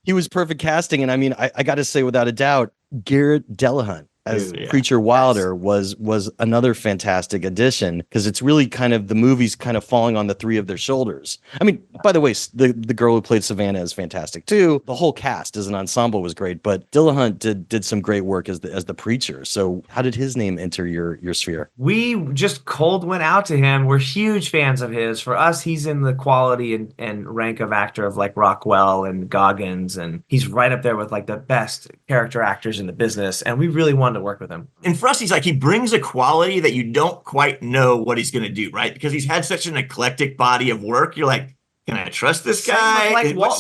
he was perfect casting, and I mean, I got to say, without a doubt, Garrett Dillahunt as Preacher Wilder was another fantastic addition, because it's really kind of the movie's kind of falling on the three of their shoulders. I mean, by the way, the girl who played Savannah is fantastic too. The whole cast as an ensemble was great, but Dillahunt did some great work as the preacher. So how did his name enter your sphere? We just cold went out to him. We're huge fans of his. For us, he's in the quality and rank of actor of like Rockwell and Goggins, and he's right up there with like the best character actors in the business. And we really wanted to work with him. And for us, he's like, he brings a quality that you don't quite know what he's going to do, right? Because he's had such an eclectic body of work. You're like, can I trust this guy? What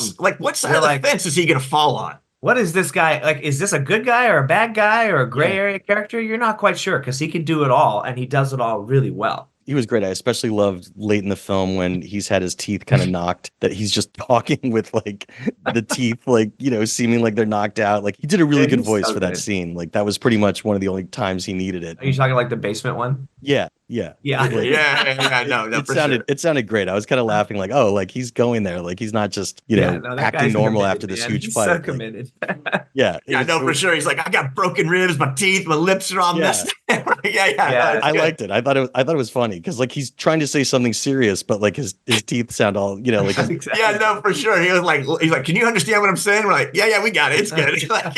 side of the fence is he going to fall on? What is this guy? Like, is this a good guy or a bad guy or a gray area character? You're not quite sure, because he can do it all, and he does it all really well. He was great. I especially loved late in the film when he's had his teeth kind of knocked, that he's just talking with like the teeth, like, you know, seeming like they're knocked out. Like, he did a really good voice for that scene. Like, that was pretty much one of the only times he needed it. Are you talking like the basement one? Yeah. No, it sounded great. I was kind of laughing, like, oh, like he's going there, like he's not just acting normal after this huge fight. So committed. For sure. He's like, I got broken ribs, my teeth, my lips are all messed. I liked it. I thought it was funny, because like he's trying to say something serious, but like his teeth sound all, you know, like exactly. For sure. He's like, can you understand what I'm saying? We're like, yeah, we got it. It's good. Like,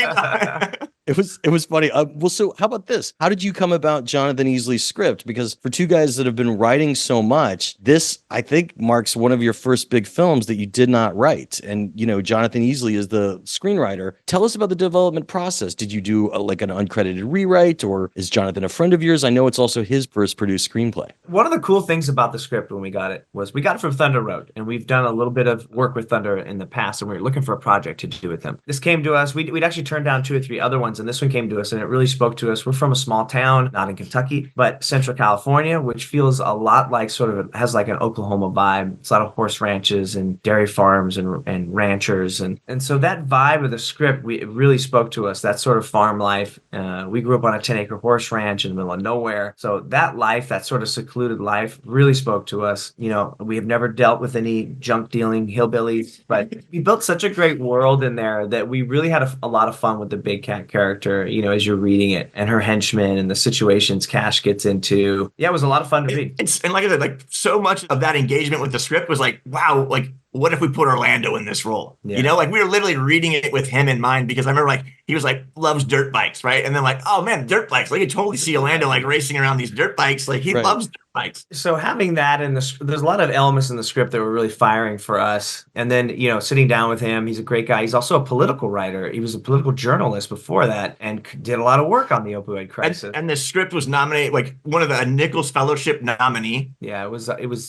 It was funny. Well, so how about this? How did you come about Jonathan Easley's script? Because for two guys that have been writing so much, this, I think, marks one of your first big films that you did not write. And, you know, Jonathan Easley is the screenwriter. Tell us about the development process. Did you do like an uncredited rewrite, or is Jonathan a friend of yours? I know it's also his first produced screenplay. One of the cool things about the script when we got it was we got it from Thunder Road, and we've done a little bit of work with Thunder in the past, and we were looking for a project to do with them. This came to us. We'd actually turned down 2 or 3 other ones, and this one came to us, and it really spoke to us. We're from a small town, not in Kentucky, but Central California, which feels a lot like has like an Oklahoma vibe. It's a lot of horse ranches and dairy farms and ranchers. And so that vibe of the script, it really spoke to us, that sort of farm life. We grew up on a 10-acre horse ranch in the middle of nowhere. So that life, that sort of secluded life, really spoke to us. You know, we have never dealt with any junk dealing hillbillies, but we built such a great world in there that we really had a lot of fun with the Big Cat character, you know, as you're reading it, and her henchmen and the situations Cash gets into. Yeah, it was a lot of fun to read. And like I said, like so much of that engagement with the script was like, wow, like what if we put Orlando in this role? Yeah. You know, like we were literally reading it with him in mind, because I remember like he was like loves dirt bikes, right? And then like, oh man, dirt bikes. Like you totally see Orlando like racing around these dirt bikes. Like he loves dirt bikes. So having that in there's a lot of elements in the script that were really firing for us. And then, you know, sitting down with him, he's a great guy. He's also a political writer. He was a political journalist before that and did a lot of work on the opioid crisis. And the script was nominated like one of the Nichols Fellowship nominee. Yeah,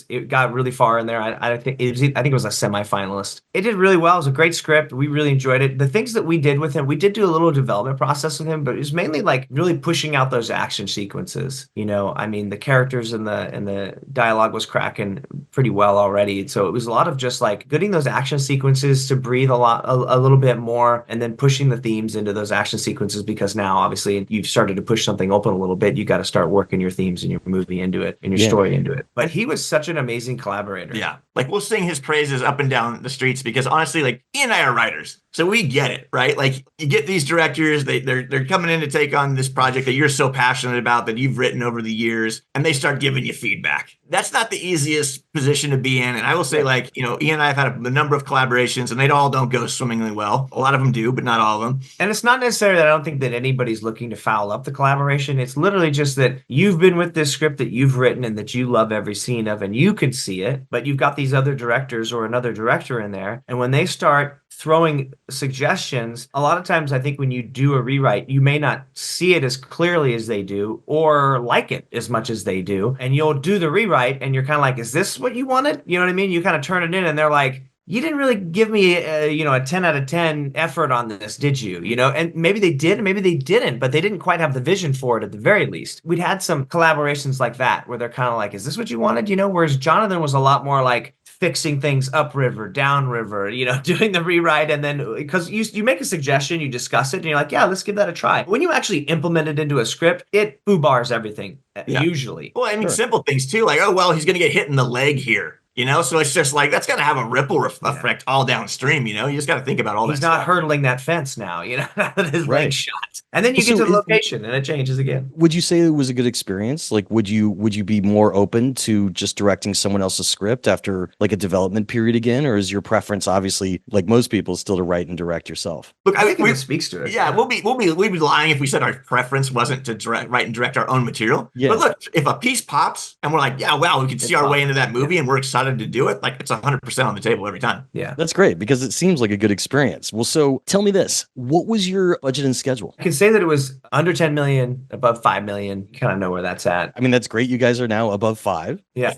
it got really far in there. I think it was a semifinalist. It did really well. It was a great script. We really enjoyed it. The things that we did with him, we did do a little development process with him, but it was mainly like really pushing out those action sequences. You know, I mean, the characters and the dialogue was cracking pretty well already. So it was a lot of just like getting those action sequences to breathe a little bit more, and then pushing the themes into those action sequences, because now obviously you've started to push something open a little bit. You got to start working your themes and your movie into it and your story into it. But he was such an amazing collaborator. Yeah. Like we'll sing his praises up and down the streets, because honestly, like Ian and I are writers, so we get it, right? Like you get these directors, they're coming in to take on this project that you're so passionate about, that you've written over the years, and they start giving you feedback. That's not the easiest position to be in. And I will say, like, you know, Ian and I have had a number of collaborations, and they all don't go swimmingly well. A lot of them do, but not all of them. And it's not necessarily that I don't think that anybody's looking to foul up the collaboration. It's literally just that you've been with this script that you've written and that you love every scene of, and you can see it, but you've got these other directors or another director in there. And when they start throwing suggestions. A lot of times, I think when you do a rewrite, you may not see it as clearly as they do or like it as much as they do. And you'll do the rewrite and you're kind of like, is this what you wanted? You know what I mean? You kind of turn it in and they're like, you didn't really give me a 10 out of 10 effort on this, did you? And maybe they did, and maybe they didn't, but they didn't quite have the vision for it at the very least. We'd had some collaborations like that where they're kind of like, is this what you wanted? Whereas Jonathan was a lot more like fixing things upriver, downriver, doing the rewrite. And then because you make a suggestion, you discuss it, and you're like, yeah, let's give that a try. When you actually implement it into a script, it foo-bars everything, usually. Well, I mean, simple things too, like, oh, well, he's going to get hit in the leg here. So it's just like, that's going to have a ripple effect all downstream, you just got to think about all that stuff. He's not stuff. hurdling that fence now, now that his leg's shot. And then you get to the location and it changes again. Would you say it was a good experience? Like, would you be more open to just directing someone else's script after like a development period again? Or is your preference, obviously, like most people, still to write and direct yourself? Look, I think it speaks to it. Yeah, we'd be lying if we said our preference wasn't to write and direct our own material. Yeah. But look, if a piece pops and we're like, yeah, wow, we can see our way into that movie and we're excited to do it, like it's 100% on the table every time. Yeah. That's great because it seems like a good experience. Well, so tell me this, what was your budget and schedule? I can say that it was under 10 million, above 5 million. You kind of know where that's at. I mean, that's great. You guys are now above 5. Yeah.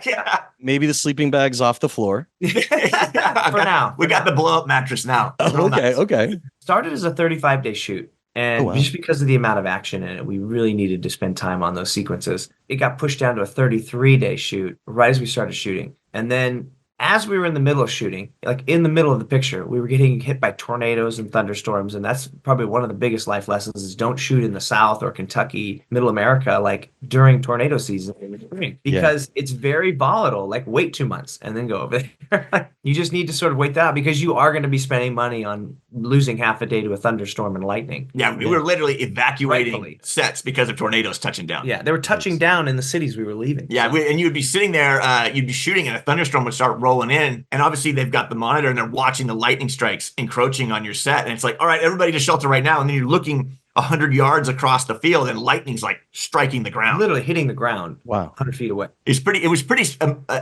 Yeah. Maybe the sleeping bag's off the floor. For now. We got the blow up mattress now. Okay. Started as a 35-day shoot. And just because of the amount of action in it, we really needed to spend time on those sequences. It got pushed down to a 33-day shoot right as we started shooting. And then as we were in the middle of shooting, like in the middle of the picture, we were getting hit by tornadoes and thunderstorms. And that's probably one of the biggest life lessons is don't shoot in the South or Kentucky, Middle America, like during tornado season in the spring, because it's very volatile. Like wait 2 months and then go over there. You just need to sort of wait that out because you are going to be spending money on losing half a day to a thunderstorm and lightning. Yeah, we were literally evacuating sets because of tornadoes touching down. Yeah, they were touching down in the cities we were leaving. Yeah, and you'd be sitting there, you'd be shooting and a thunderstorm would start rolling in. And obviously they've got the monitor and they're watching the lightning strikes encroaching on your set. And it's like, all right, everybody to shelter right now. And then you're looking 100 yards across the field and lightning's like striking the ground. Literally hitting the ground. Wow. 100 feet away. It was pretty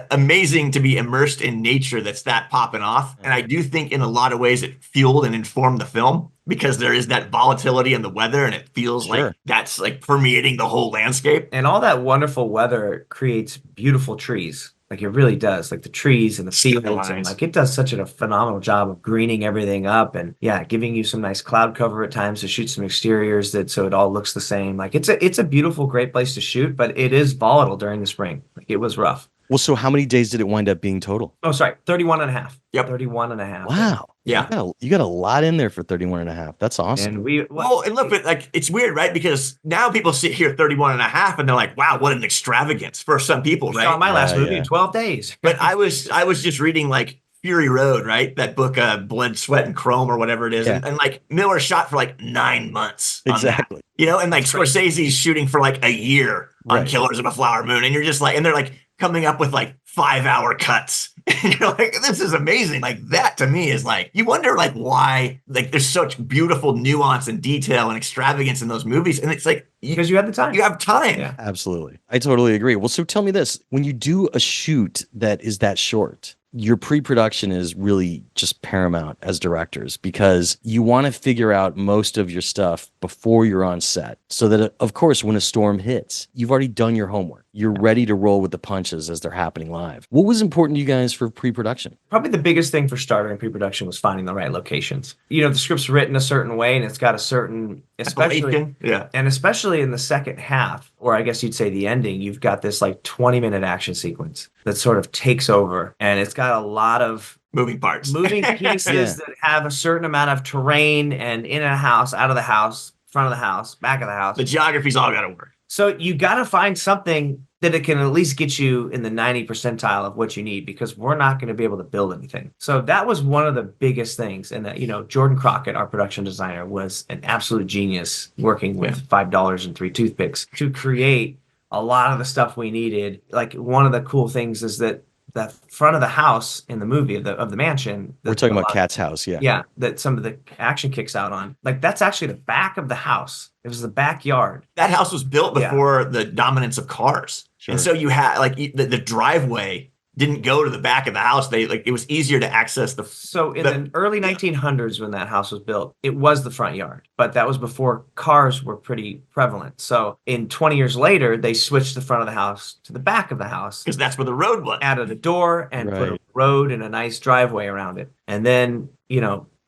amazing to be immersed in nature that's that popping off. And I do think in a lot of ways it fueled and informed the film because there is that volatility in the weather and it feels like that's like permeating the whole landscape. And all that wonderful weather creates beautiful trees. Like it really does, like the trees and the fields, and like it does such a phenomenal job of greening everything up, and giving you some nice cloud cover at times to shoot some exteriors so it all looks the same. Like it's a beautiful, great place to shoot, but it is volatile during the spring. Like it was rough. Well, so how many days did it wind up being total? Oh, sorry, 31 and a half. Yep. 31 and a half. Wow. Yeah. You got a lot in there for 31 and a half. That's awesome. And and look, but like, it's weird, right? Because now people sit here 31 and a half and they're like, wow, what an extravagance for some people, right? Shot my last movie in 12 days. But I was just reading like Fury Road, right? That book, Blood, Sweat, and Chrome or whatever it is. Yeah. And like Miller shot for like 9 months. Exactly. And like Scorsese's shooting for like a year on Killers of a Flower Moon. And you're just like, and they're like coming up with like 5-hour cuts. And you're like, this is amazing. Like that to me is like, you wonder like why like there's such beautiful nuance and detail and extravagance in those movies. And it's like, because you have the time. You have time. Yeah. Absolutely. I totally agree. Well, so tell me this, when you do a shoot that is that short, your pre-production is really just paramount as directors because you want to figure out most of your stuff before you're on set so that, of course, when a storm hits, you've already done your homework. You're ready to roll with the punches as they're happening live. What was important to you guys for pre-production? Probably the biggest thing for starting pre-production was finding the right locations. The script's written a certain way and it's got a certain, especially in the second half, or I guess you'd say the ending, you've got this like 20-minute action sequence that sort of takes over, and it's got a lot of moving parts, moving pieces that have a certain amount of terrain and in a house, out of the house, front of the house, back of the house. The geography's all got to work. So you got to find something that it can at least get you in the 90 percentile of what you need, because we're not going to be able to build anything. So that was one of the biggest things. And that, Jordan Crockett, our production designer, was an absolute genius working with $5 and 3 toothpicks to create a lot of the stuff we needed. Like one of the cool things is that the front of the house in the movie of the mansion. We're talking about Kat's house, yeah. Yeah, that some of the action kicks out on. Like that's actually the back of the house. It was the backyard. That house was built before the dominance of cars. Sure. And so you had like the driveway didn't go to the back of the house. It was easier to access the. So in the early 1900s, when that house was built, it was the front yard, but that was before cars were pretty prevalent. So in 20 years later, they switched the front of the house to the back of the house because that's where the road was. Added a door and put a road and a nice driveway around it. And then,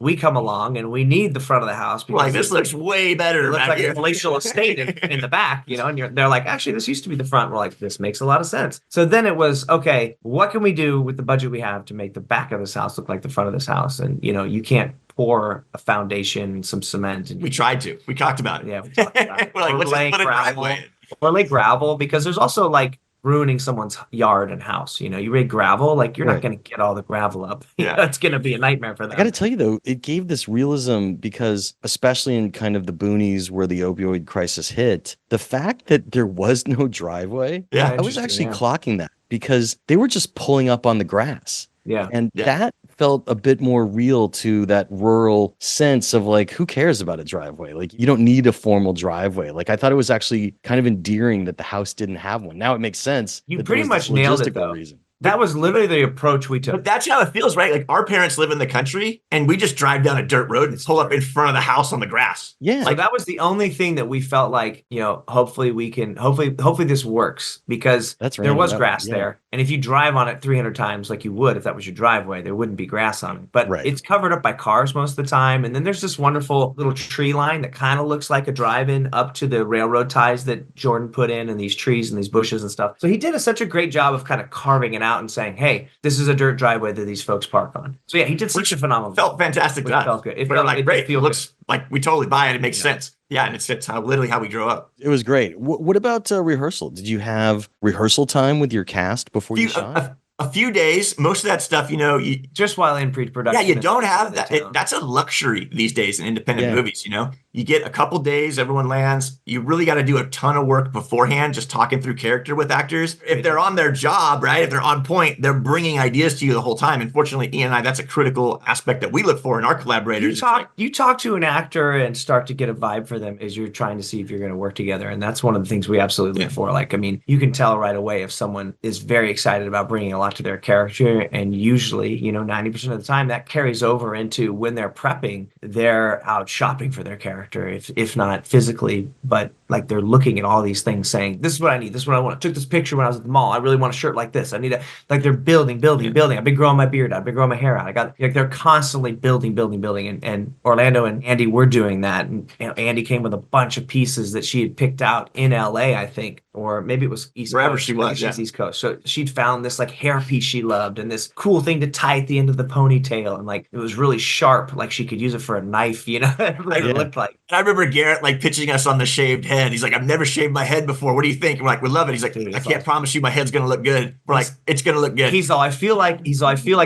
we come along and we need the front of the house because this looks way better. It looks like a palatial estate in the back, and they're like, actually, this used to be the front. We're like, this makes a lot of sense. So then it was, okay, what can we do with the budget we have to make the back of this house look like the front of this house? And, you can't pour a foundation, some cement. We tried to. We talked about it. Yeah, we talked about it. We're like, let's just put a driveway in. Or lay gravel, because there's also ruining someone's yard and house. You lay gravel, you're not going to get all the gravel up. It's going to be a nightmare for them. I got to tell you though, it gave this realism because, especially in kind of the boonies where the opioid crisis hit, the fact that there was no driveway, I was actually clocking that because they were just pulling up on the grass. And that felt a bit more real to that rural sense of who cares about a driveway? You don't need a formal driveway. I thought it was actually kind of endearing that the house didn't have one. Now it makes sense. You pretty much nailed it though. That was literally the approach we took. But that's how it feels, right? Our parents live in the country and we just drive down a dirt road and pull up in front of the house on the grass. Yeah. So that was the only thing that we felt hopefully this works, because there was grass there. And if you drive on it 300 times like you would if that was your driveway, there wouldn't be grass on it. But it's covered up by cars most of the time. And then there's this wonderful little tree line that kind of looks like a drive-in up to the railroad ties that Jordan put in, and these trees and these bushes and stuff. So he did such a great job of kind of carving it out and saying, hey, this is a dirt driveway that these folks park on. So he did such a phenomenal job. Felt fantastic. It felt good. It felt great. It looks like we totally buy it. It makes sense. Yeah, and it's literally how we grew up. It was great. What about rehearsal? Did you have rehearsal time with your cast before you shot? A few days, most of that stuff, you just while in pre-production. Yeah, you don't have that. That's a luxury these days in independent movies. You get a couple days, everyone lands. You really got to do a ton of work beforehand, just talking through character with actors. If they're on their job, right? If they're on point, they're bringing ideas to you the whole time. And fortunately, Ian and I, that's a critical aspect that we look for in our collaborators. You talk to an actor and start to get a vibe for them as you're trying to see if you're going to work together. And that's one of the things we absolutely look for. You can tell right away if someone is very excited about bringing a lot to their character. And usually, 90% of the time that carries over into when they're prepping, they're out shopping for their character, if not physically, but they're looking at all these things saying, this is what I need, this is what I want. I took this picture when I was at the mall. I really want a shirt like this. I need they're building. I've been growing my beard out. I've been growing my hair out. They're constantly building. And Orlando and Andy were doing that. And Andy came with a bunch of pieces that she had picked out in LA, I think, or maybe it was East wherever Coast. she was. She's East Coast. So she'd found this hairpiece she loved and this cool thing to tie at the end of the ponytail. And it was really sharp. She could use it for a knife, it looked like. And I remember Garrett pitching us on the shaved head. He's like, I've never shaved my head before. What do you think? And we're like, we love it. He's like, I can't promise you my head's going to look good. We're like, it's going to look good. I feel like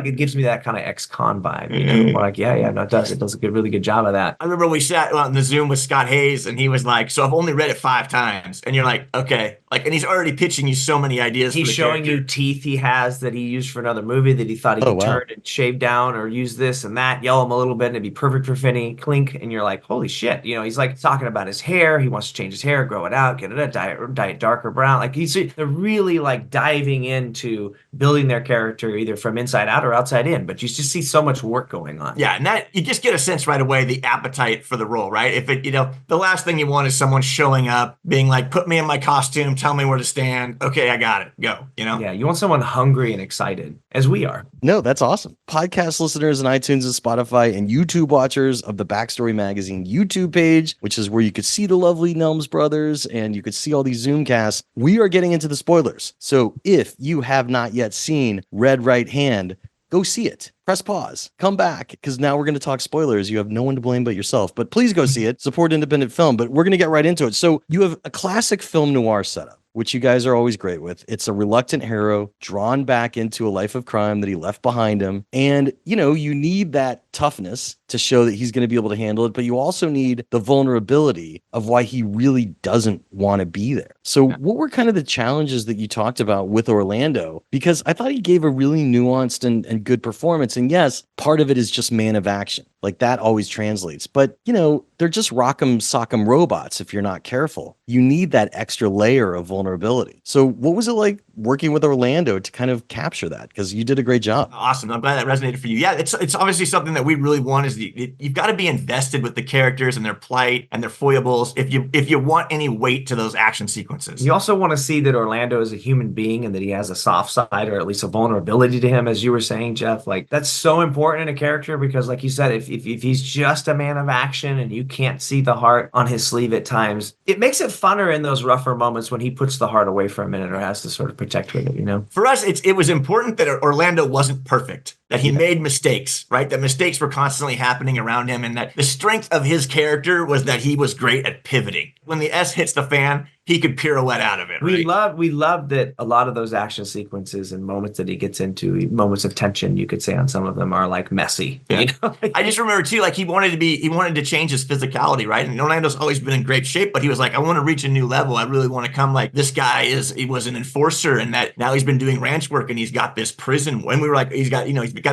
it gives me that kind of ex-con vibe. We're like, no, it does. It does a really good job of that. I remember we sat on the Zoom with Scott Hayes and he was like, so I've only read it 5 times. And you're like, okay. And he's already pitching you so many ideas. He's showing you teeth he has that he used for another movie that he thought he could turn and shave down or use this and that, yellow him a little bit and it'd be perfect for Finney. Clink. And you're like, holy shit. He's talking about his hair. He wants to change his hair, grow it out, get it dye it darker brown. They're really diving into building their character either from inside out or outside in, but you just see so much work going on. Yeah. And that you just get a sense right away, the appetite for the role, right? If it, the last thing you want is someone showing up being like, put me in my costume, tell me where to stand. Okay, I got it. Go, Yeah, you want someone hungry and excited, as we are. No, that's awesome. Podcast listeners and iTunes and Spotify and YouTube watchers of the Backstory Magazine YouTube page, which is where you could see the lovely Nelms brothers and you could see all these Zoomcasts. We are getting into the spoilers. So if you have not yet seen Red Right Hand, go see it. Press pause. Come back, because now we're going to talk spoilers. You have no one to blame but yourself. But please go see it. Support independent film. But we're going to get right into it. So you have a classic film noir setup, which you guys are always great with. It's a reluctant hero drawn back into a life of crime that he left behind him. And, you need that toughness to show that he's going to be able to handle it. But you also need the vulnerability of why he really doesn't want to be there. So what were kind of the challenges that you talked about with Orlando? Because I thought he gave a really nuanced and good performance. And yes, part of it is just man of action. That always translates. But, they're just rock'em sock'em robots if you're not careful. You need that extra layer of vulnerability. So what was it like working with Orlando to kind of capture that? Because you did a great job. Awesome. I'm glad that resonated for you. Yeah, it's obviously something that we really want is you've got to be invested with the characters and their plight and their foibles if you want any weight to those action sequences. You also want to see that Orlando is a human being and that he has a soft side or at least a vulnerability to him, as you were saying, Jeff. Like, that's so important in a character because, like you said, if he's just a man of action and you can't see the heart on his sleeve at times, it makes it funner in those rougher moments when he puts the heart away for a minute or has to sort of protect with it, you know? For us, it was important that Orlando wasn't perfect, that he made mistakes, right? That mistakes were constantly happening around him, and that the strength of his character was that he was great at pivoting. When the S hits the fan, he could pirouette out of it. Right? We love that a lot of those action sequences and moments that he gets into, moments of tension, you could say on some of them, are like messy. Yeah. You know? I just remember too, like he wanted to change his physicality, right? And Orlando's always been in great shape, but he was like, I want to reach a new level. I really want to come like this guy he was an enforcer, and that now he's been doing ranch work and he's got this prison. When we were like, he's got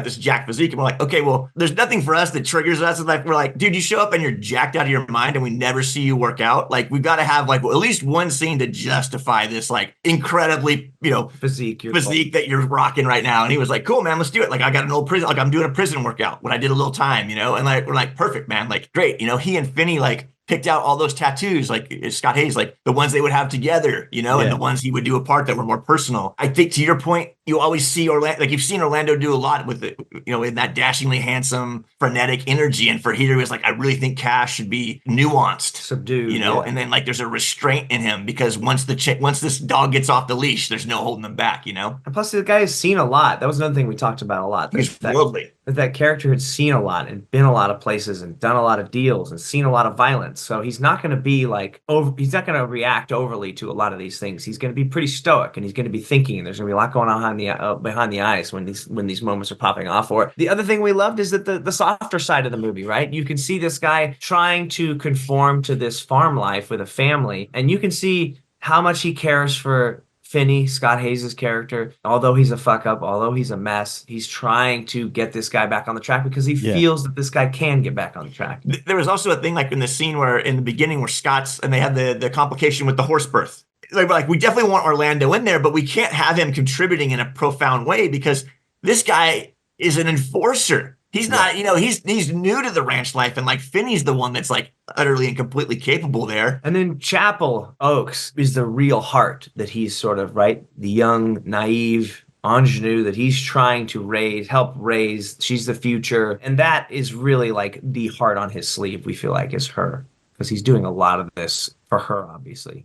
this jacked physique, and we're like, okay, well, there's nothing for us that triggers us. Like we're like, dude, you show up and you're jacked out of your mind, and we never see you work out. Like we've got to have like at least one scene to justify this like incredibly, physique that you're rocking right now. And he was like, cool, man, let's do it. Like I got an old prison, like I'm doing a prison workout when I did a little time, and like we're like, perfect, man, like great. He and Finney like picked out all those tattoos, like Scott Hayes, like the ones they would have together, and the ones he would do apart that were more personal. I think to your point, you always see Orlando, like you've seen Orlando do a lot with it, in that dashingly handsome, frenetic energy. And for here, it was like, I really think Cash should be nuanced, subdued, and then like there's a restraint in him because once this dog gets off the leash, there's no holding them back, And plus, the guy has seen a lot. That was another thing we talked about a lot. He's worldly. That character had seen a lot and been a lot of places and done a lot of deals and seen a lot of violence. So he's not going to be like he's not going to react overly to a lot of these things. He's going to be pretty stoic and he's going to be thinking. And there's going to be a lot going on behind the eyes when these moments are popping off. Or the other thing we loved is that the softer side of the movie, right? You can see this guy trying to conform to this farm life with a family, and you can see how much he cares for Finney, Scott Hayes' character. Although he's a fuck up, although he's a mess, he's trying to get this guy back on the track because he feels that this guy can get back on the track. There was also a thing like in the scene where in the beginning where Scott's and they had the complication with the horse birth. Like we definitely want Orlando in there, but we can't have him contributing in a profound way because this guy is an enforcer. He's not, he's new to the ranch life, and like Finney's the one that's like utterly and completely capable there. And then Chapel Oaks is the real heart that he's sort of, right? The young, naive ingenue that he's trying to help raise. She's the future. And that is really like the heart on his sleeve, we feel like, is her. Because he's doing a lot of this for her, obviously,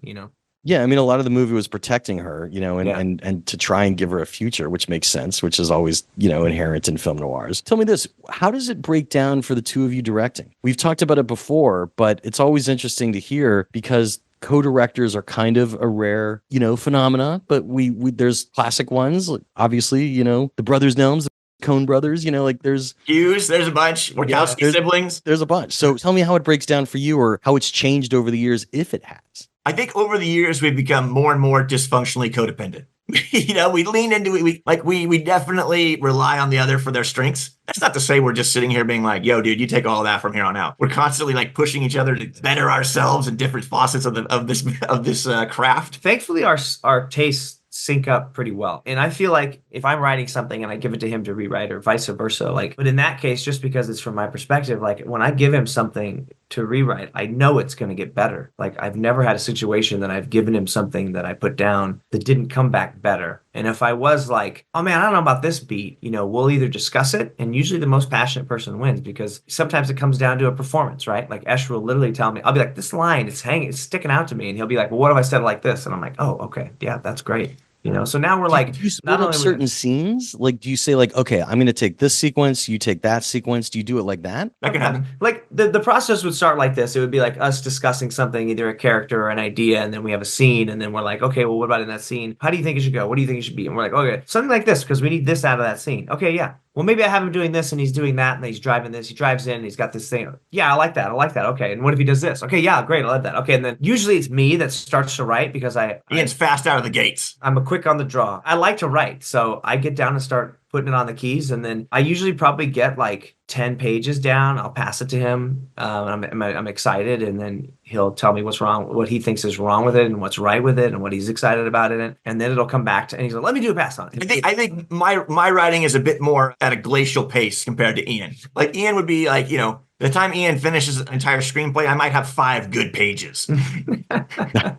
Yeah, I mean, a lot of the movie was protecting her, and to try and give her a future, which makes sense, which is always, inherent in film noirs. Tell me this, how does it break down for the two of you directing? We've talked about it before, but it's always interesting to hear because co-directors are kind of a rare, phenomena, but we there's classic ones, like obviously, the brothers Nelms, the Coen brothers, like there's Hughes, there's a bunch, Wachowski siblings. There's a bunch. So tell me how it breaks down for you or how it's changed over the years, if it has. I think over the years, we've become more and more dysfunctionally codependent. We lean into it. We definitely rely on the other for their strengths. That's not to say we're just sitting here being like, yo, dude, you take all that from here on out. We're constantly like pushing each other to better ourselves in different facets of this craft. Thankfully, our tastes sync up pretty well. And I feel like if I'm writing something and I give it to him to rewrite or vice versa, but in that case, just because it's from my perspective, like when I give him something to rewrite, I know it's going to get better. Like I've never had a situation that I've given him something that I put down that didn't come back better. And if I was like, oh man, I don't know about this beat, we'll either discuss it, and usually the most passionate person wins because sometimes it comes down to a performance, right? Like Esh will literally tell me, I'll be like, this line, it's sticking out to me. And he'll be like, well, what if I said it like this? And I'm like, oh, okay. Yeah, that's great. So now we're like, do you split up certain scenes? Like, do you say like, okay, I'm going to take this sequence, you take that sequence. Do you do it like that? That can happen. Like the process would start like this. It would be like us discussing something, either a character or an idea. And then we have a scene. And then we're like, okay, well, what about in that scene? How do you think it should go? What do you think it should be? And we're like, okay, something like this, because we need this out of that scene. Okay, yeah. Well, maybe I have him doing this and he's doing that and he's driving this. He drives in and he's got this thing. Yeah, I like that. Okay. And what if he does this? Okay, yeah, great. I love that. Okay. And then usually it's me that starts to write because Ian's fast out of the gates. I'm a quick on the draw. I like to write. So I get down and start putting it on the keys. And then I usually probably get like 10 pages down. I'll pass it to him. I'm excited. And then he'll tell me what's wrong, what he thinks is wrong with it and what's right with it and what he's excited about it. And then it'll come back to, and he's like, let me do a pass on it. I think my writing is a bit more at a glacial pace compared to Ian. Like Ian would be like, the time Ian finishes an entire screenplay, I might have 5 good pages.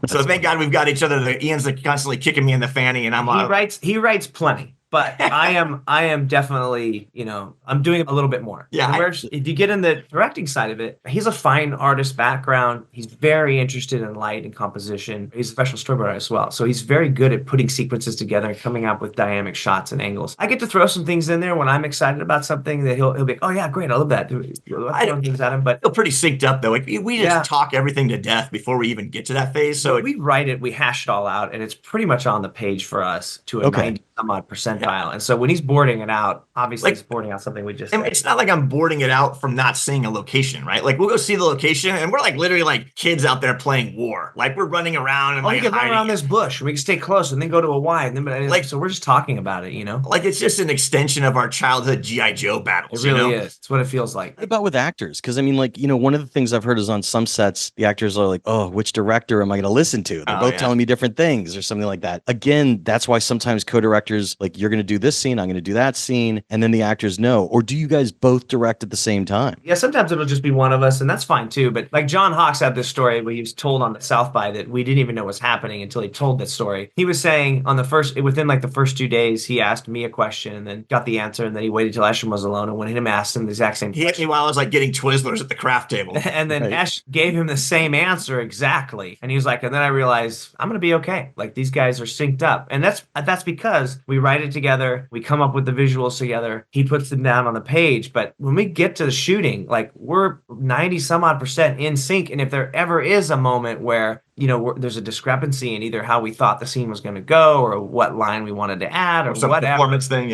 So thank God we've got each other. Ian's like constantly kicking me in the fanny, and he writes plenty. But I am definitely, I'm doing a little bit more. Yeah. If you get in the directing side of it, he's a fine artist background. He's very interested in light and composition. He's a special storyboard artist as well. So he's very good at putting sequences together and coming up with dynamic shots and angles. I get to throw some things in there when I'm excited about something that he'll be like, oh yeah, great, I love that. I things at him, but feel pretty synced up though. Like, we just talk everything to death before we even get to that phase. So we write it, we hash it all out, and it's pretty much on the page for us to a 90 some odd percentile. Yeah. And so when he's boarding it out, obviously he's boarding out something we just said. It's not like I'm boarding it out from not seeing a location, right? Like we'll go see the location and we're like literally like kids out there playing war. Like we're running around and we can run around this bush. We can stay close and then go to a Y. And then so we're just talking about it, Like it's just an extension of our childhood G.I. Joe battles. It really is. It's what it feels like. What about with actors? Because I mean, like, one of the things I've heard is on some sets, the actors are like, oh, which director am I going to listen to? They're both telling me different things or something like that. Again, that's why sometimes co-directors, like, you're going to do this scene, I'm going to do that scene, and then the actors know. Or do you guys both direct at the same time? Yeah, sometimes it'll just be one of us, and that's fine too. But like John Hawkes had this story where he was told on the South by that we didn't even know was happening until he told that story. He was saying within like the first 2 days, he asked me a question and then got the answer, and then he waited till Eshom was alone, and when him asked him the exact same question. He hit me while I was like getting Twizzlers at the craft table. And then Esh gave him the same answer exactly. And he was like, and then I realized I'm going to be okay. Like these guys are synced up. And that's because we write it together. We come up with the visuals together. He puts them down on the page. But when we get to the shooting, like we're 90 some odd percent in sync. And if there ever is a moment where there's a discrepancy in either how we thought the scene was going to go or what line we wanted to add or some whatever performance thing,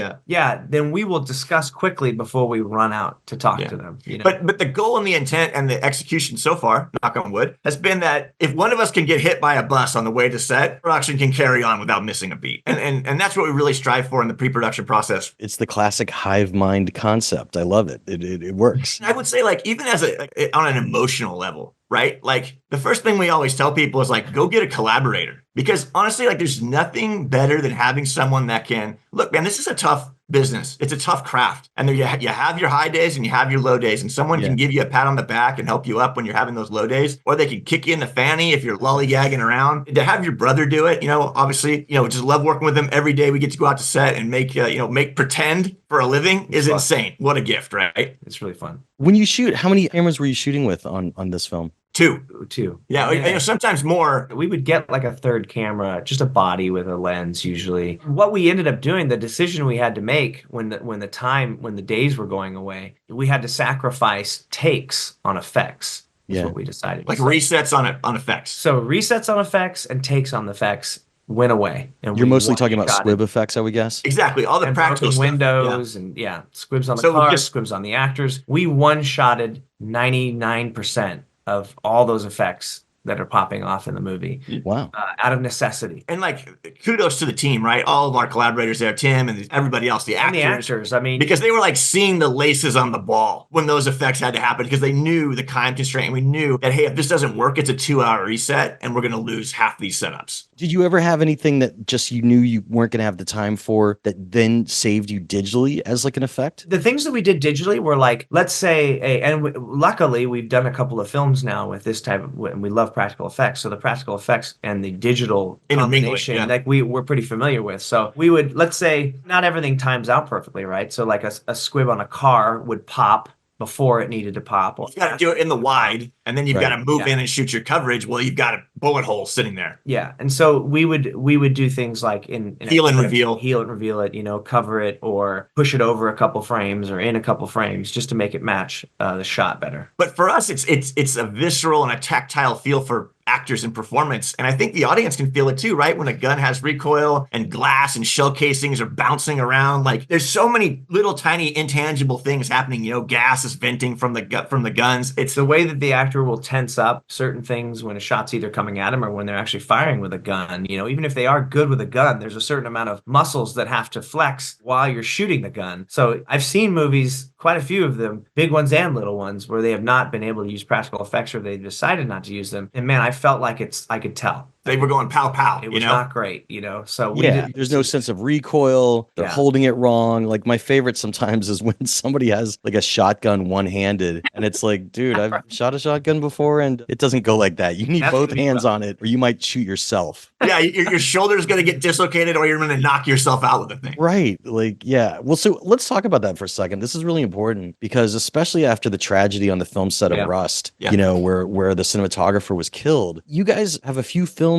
then we will discuss quickly before we run out to talk to them. But the goal and the intent and the execution so far, knock on wood, has been that if one of us can get hit by a bus on the way to set, production can carry on without missing a beat. And that's what we really strive for in the pre-production process. It's the classic hive mind concept. I love it. It works. I would say, like, even as on an emotional level, right? Like the first thing we always tell people is like, go get a collaborator, because honestly, like there's nothing better than having someone that can look, man, this is a tough business. It's a tough craft. And there you have your high days and you have your low days, and someone can give you a pat on the back and help you up when you're having those low days, or they can kick you in the fanny if you're lollygagging around. To have your brother do it, obviously, just love working with them every day. We get to go out to set and make pretend for a living is insane. What a gift, right? It's really fun. When you shoot, how many cameras were you shooting with on this film? Two. Yeah, sometimes more. We would get like a third camera, just a body with a lens usually. What we ended up doing, the decision we had to make when the days were going away, we had to sacrifice takes on effects. That's what we decided. Like resets on effects. So resets on effects and takes on the effects went away. And you're mostly talking about squib effects, I would guess. Exactly, all the practical windows and squibs on the cars, squibs on the actors. We one-shotted 99% of all those effects that are popping off in the movie. Wow. Out of necessity. And like, kudos to the team, right? All of our collaborators there, Tim and everybody else, the actors. I mean, because they were like seeing the laces on the ball when those effects had to happen, because they knew the time constraint. And we knew that, hey, if this doesn't work, it's a 2-hour reset and we're going to lose half these setups. Did you ever have anything that just you knew you weren't going to have the time for that then saved you digitally as like an effect? The things that we did digitally were like, let's say, luckily we've done a couple of films now with this type of, and we love practical effects. So the practical effects and the digital combination, like we're pretty familiar with. So we would, let's say, not everything times out perfectly, right? So like a squib on a car would pop before it needed to pop. You got to do it in the wide, and then you've got to move in and shoot your coverage. Well, you've got a bullet hole sitting there. Yeah, and so we would do things like in heal and reveal it, cover it, or push it over a couple frames or in a couple frames just to make it match the shot better. But for us, it's a visceral and a tactile feel for actors and performance. And I think the audience can feel it too, right? When a gun has recoil and glass and shell casings are bouncing around, like there's so many little tiny intangible things happening. Gas is venting from the guns. It's the way that the actor will tense up certain things when a shot's either coming at him or when they're actually firing with a gun. Even if they are good with a gun, there's a certain amount of muscles that have to flex while you're shooting the gun. So I've seen movies, quite a few of them, big ones and little ones, where they have not been able to use practical effects or they decided not to use them. And man, I felt like I could tell. They were going pow pow. It was not great, So there's no sense of recoil. They're holding it wrong. Like my favorite sometimes is when somebody has like a shotgun one-handed, and it's like, dude, I've shot a shotgun before, and it doesn't go like that. You need both hands on it, or you might shoot yourself. Yeah, your shoulder's going to get dislocated, or you're going to knock yourself out with the thing. Right. Well, so let's talk about that for a second. This is really important because especially after the tragedy on the film set of Rust, where the cinematographer was killed, you guys have a few films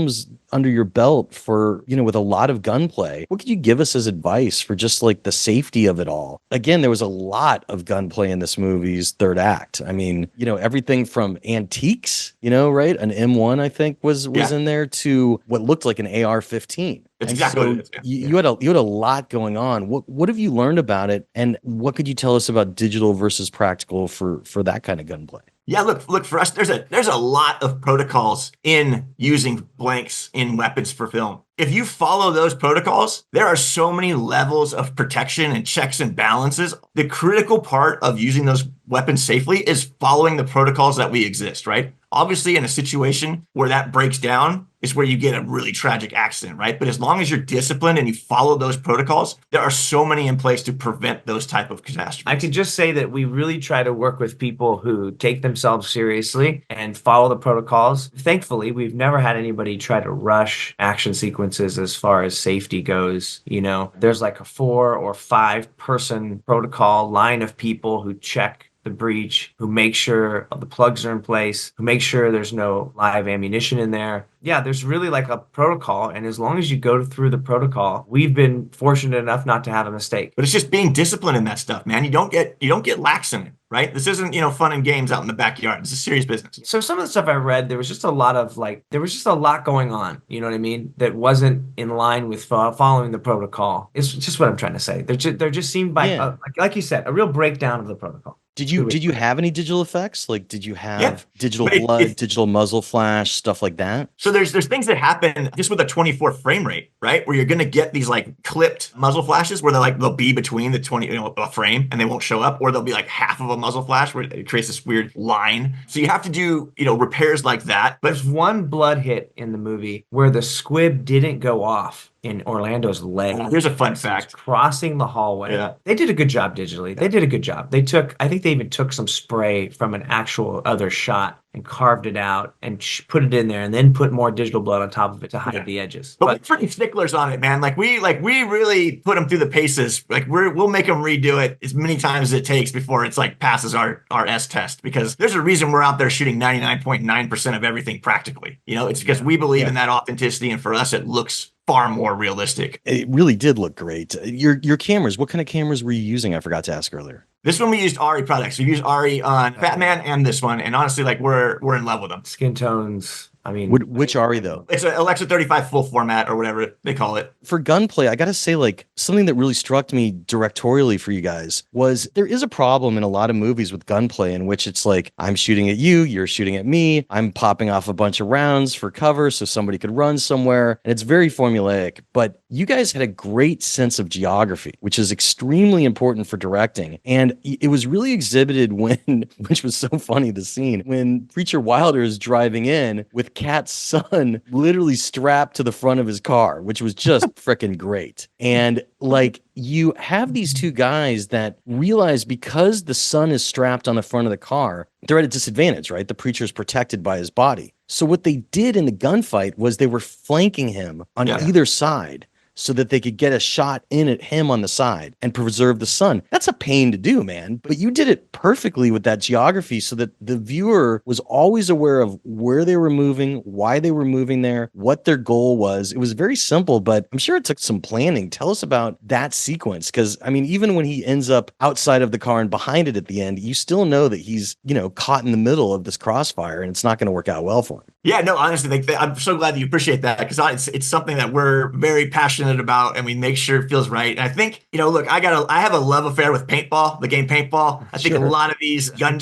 under your belt for, with a lot of gunplay. What could you give us as advice for just like the safety of it all? Again, there was a lot of gunplay in this movie's third act. I mean, everything from antiques, right? An M1, I think was in there, to what looked like an AR-15. That's exactly what it is. You had a lot going on. What have you learned about it? And what could you tell us about digital versus practical for that kind of gunplay? Yeah, look for us. There's a lot of protocols in using blanks in weapons for film. If you follow those protocols, there are so many levels of protection and checks and balances. The critical part of using those weapons safely is following the protocols that we exist, right? Obviously, in a situation where that breaks down is where you get a really tragic accident, right? But as long as you're disciplined and you follow those protocols, there are so many in place to prevent those type of catastrophes. I can just say that we really try to work with people who take themselves seriously and follow the protocols. Thankfully, we've never had anybody try to rush action sequences as far as safety goes. There's like a 4 or 5 person protocol line of people who check the breach, who make sure the plugs are in place, who make sure there's no live ammunition in there. Yeah, there's really like a protocol, and as long as you go through the protocol, we've been fortunate enough not to have a mistake. But it's just being disciplined in that stuff, man. You don't get lax in it, right? This isn't, fun and games out in the backyard. This is serious business. So some of the stuff I read, there was just a lot going on, you know what I mean? That wasn't in line with following the protocol. It's just what I'm trying to say. There just seemed like you said, a real breakdown of the protocol. Did you have any digital effects? Like, did you have digital blood, digital muzzle flash, stuff like that? So there's things that happen just with a 24 frame rate, right? Where you're going to get these like clipped muzzle flashes where they'll be between the 20, a frame and they won't show up, or they'll be like half of a muzzle flash where it creates this weird line. So you have to do, repairs like that. But there's one blood hit in the movie where the squib didn't go off in Orlando's leg. Here's a fun fact. Crossing the hallway. Yeah. They did a good job digitally. They did a good job. I think they even took some spray from an actual other shot and carved it out and put it in there and then put more digital blood on top of it to hide the edges. But we're pretty sticklers on it, man. We really put them through the paces. Like we'll make them redo it as many times as it takes before it's like passes our S test, because there's a reason we're out there shooting 99.9% of everything practically. It's because we believe in that authenticity, and for us it looks far more realistic. It really did look great. Your cameras, what kind of cameras were you using? I forgot to ask earlier. This one we used Ari products. We used Ari on Batman and this one, and honestly, like we're in love with them. Skin tones. I mean, which Ari though? It's an Alexa 35 full format or whatever they call it. For gunplay, I got to say, like, something that really struck me directorially for you guys was there is a problem in a lot of movies with gunplay in which it's like, I'm shooting at you, you're shooting at me, I'm popping off a bunch of rounds for cover so somebody could run somewhere, and it's very formulaic. But you guys had a great sense of geography, which is extremely important for directing. And it was really exhibited which was so funny, the scene, when Preacher Wilder is driving in with Kat's son literally strapped to the front of his car, which was just freaking great. And like, you have these two guys that realize because the son is strapped on the front of the car, they're at a disadvantage, right? The preacher's protected by his body. So what they did in the gunfight was they were flanking him on either side, so that they could get a shot in at him on the side and preserve the sun. That's a pain to do, man. But you did it perfectly with that geography so that the viewer was always aware of where they were moving, why they were moving there, what their goal was. It was very simple, but I'm sure it took some planning. Tell us about that sequence. Because, I mean, even when he ends up outside of the car and behind it at the end, you still know that he's, caught in the middle of this crossfire and it's not going to work out well for him. Yeah, no, honestly, I'm so glad that you appreciate that because it's something that we're very passionate about and we make sure it feels right. And I think, look, I have a love affair with paintball, the game paintball. I think a lot of these gun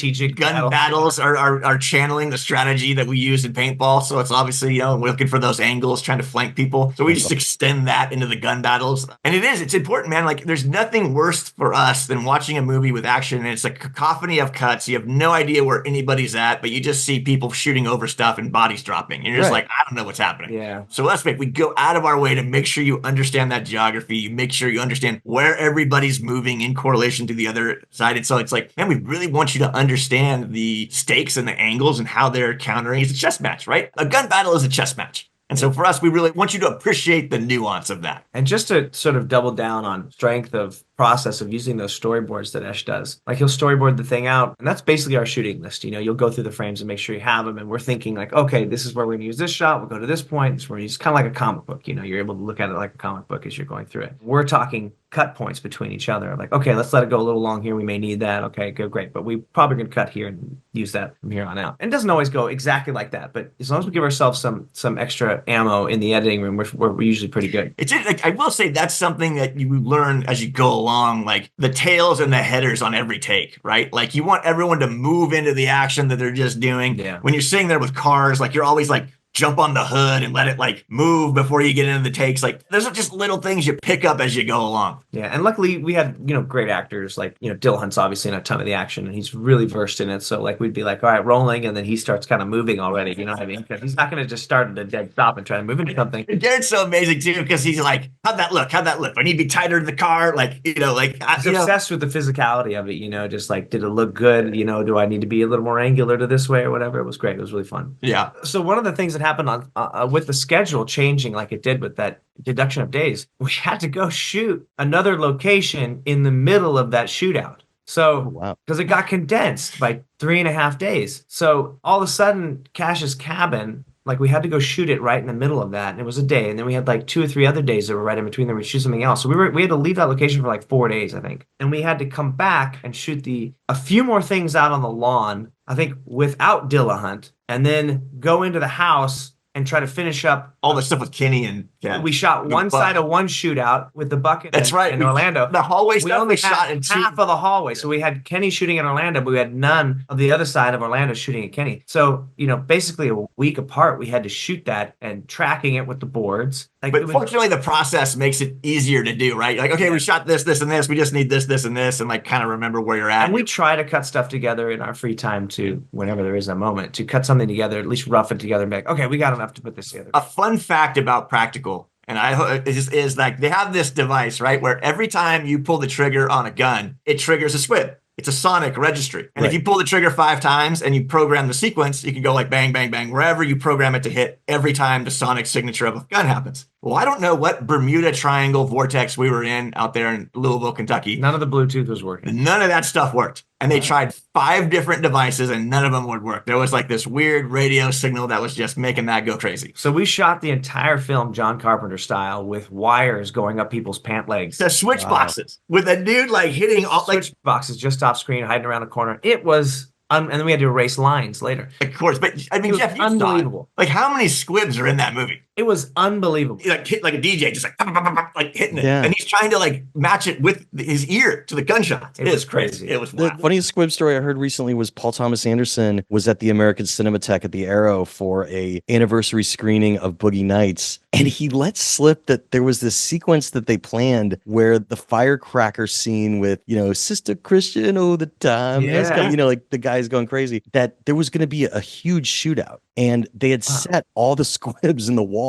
battles are channeling the strategy that we use in paintball. So it's obviously, we're looking for those angles, trying to flank people. So we just extend that into the gun battles. And it's important, man. Like there's nothing worse for us than watching a movie with action and it's a cacophony of cuts. You have no idea where anybody's at, but you just see people shooting over stuff and bodies dropping. And you're just like, I don't know what's happening. Yeah. So we go out of our way to make sure you understand that geography. You make sure you understand where everybody's moving in correlation to the other side. And so it's like, man, we really want you to understand the stakes and the angles and how they're countering. It's a chess match, right? A gun battle is a chess match. And so for us, we really want you to appreciate the nuance of that. And just to sort of double down on strength of process of using those storyboards that Esh does, like he'll storyboard the thing out, and that's basically our shooting list. You'll go through the frames and make sure you have them, and we're thinking like, okay, this is where we're going to use this shot. We'll go to this point. This is where it's kind of like a comic book. You're able to look at it like a comic book as you're going through it. We're talking cut points between each other. Like, okay, let's let it go a little long here. We may need that. Okay, go great. But we probably can cut here and use that from here on out. And it doesn't always go exactly like that, but as long as we give ourselves some extra ammo in the editing room, we're usually pretty good. It's like, I will say that's something that you learn as you go along, like the tails and the headers on every take, right? Like you want everyone to move into the action that they're just doing. Yeah. When you're sitting there with cars, like you're always like, jump on the hood and let it like move before you get into the takes. Like those are just little things you pick up as you go along. Yeah. And luckily we had, great actors like, Dillahunt's obviously in a ton of the action and he's really versed in it. So like we'd be like, all right, rolling. And then he starts kind of moving already. You know what I mean? Because he's not going to just start at a dead stop and try to move into something. And Garrett's so amazing too, because he's like, how'd that look? I need to be tighter to the car. Like, he's obsessed with the physicality of it, just like, did it look good? Do I need to be a little more angular to this way or whatever? It was great. It was really fun. Yeah. So one of the things that happened on with the schedule changing like it did with that deduction of days, we had to go shoot another location in the middle of that shootout. So, because it got condensed by 3.5 days. So all of a sudden, Cash's cabin, like we had to go shoot it right in the middle of that. And it was a day. And then we had like 2 or 3 other days that were right in between there. We shoot something else. So we had to leave that location for like 4 days, I think. And we had to come back and shoot a few more things out on the lawn, I think without Dillahunt, and then go into the house and try to finish up all the stuff with Kenny and we shot one side of one shootout with the bucket. That's right. In Orlando. The hallway stuff we only shot in half of the hallway. So we had Kenny shooting in Orlando, but we had none of the other side of Orlando shooting at Kenny. So, basically a week apart, we had to shoot that and tracking it with the boards. But fortunately, the process makes it easier to do, right? Like, okay, we shot this, this, and this. We just need this, this, and this, and like kind of remember where you're at. And we try to cut stuff together in our free time to, whenever there is a moment, to cut something together, at least rough it together and be like, okay, we got enough to put this together. A fun fact about Practical, and is like they have this device, right, where every time you pull the trigger on a gun, it triggers a squib. It's a sonic registry. And if you pull the trigger 5 times and you program the sequence, you can go like bang, bang, bang, wherever you program it to hit every time the sonic signature of a gun happens. Well, I don't know what Bermuda Triangle vortex we were in out there in Louisville, Kentucky. None of the Bluetooth was working. None of that stuff worked. And they tried 5 different devices and none of them would work. There was like this weird radio signal that was just making that go crazy. So we shot the entire film John Carpenter style with wires going up people's pant legs. The switch boxes with a dude like hitting all switch boxes just off screen, hiding around a corner. It was and then we had to erase lines later. Of course, but I mean, Jeff, you unbelievable. Like how many squibs are in that movie? It was unbelievable. Like hit like a DJ, just like hitting it, and he's trying to like match it with his ear to the gunshot. It was crazy. It was wild. The funniest squib story I heard recently was Paul Thomas Anderson was at the American Cinematheque at the Arrow for a anniversary screening of Boogie Nights, and he let slip that there was this sequence that they planned where the firecracker scene with Sister Christian all the time, like the guy's going crazy, that there was going to be a huge shootout, and they had set all the squibs in the walls.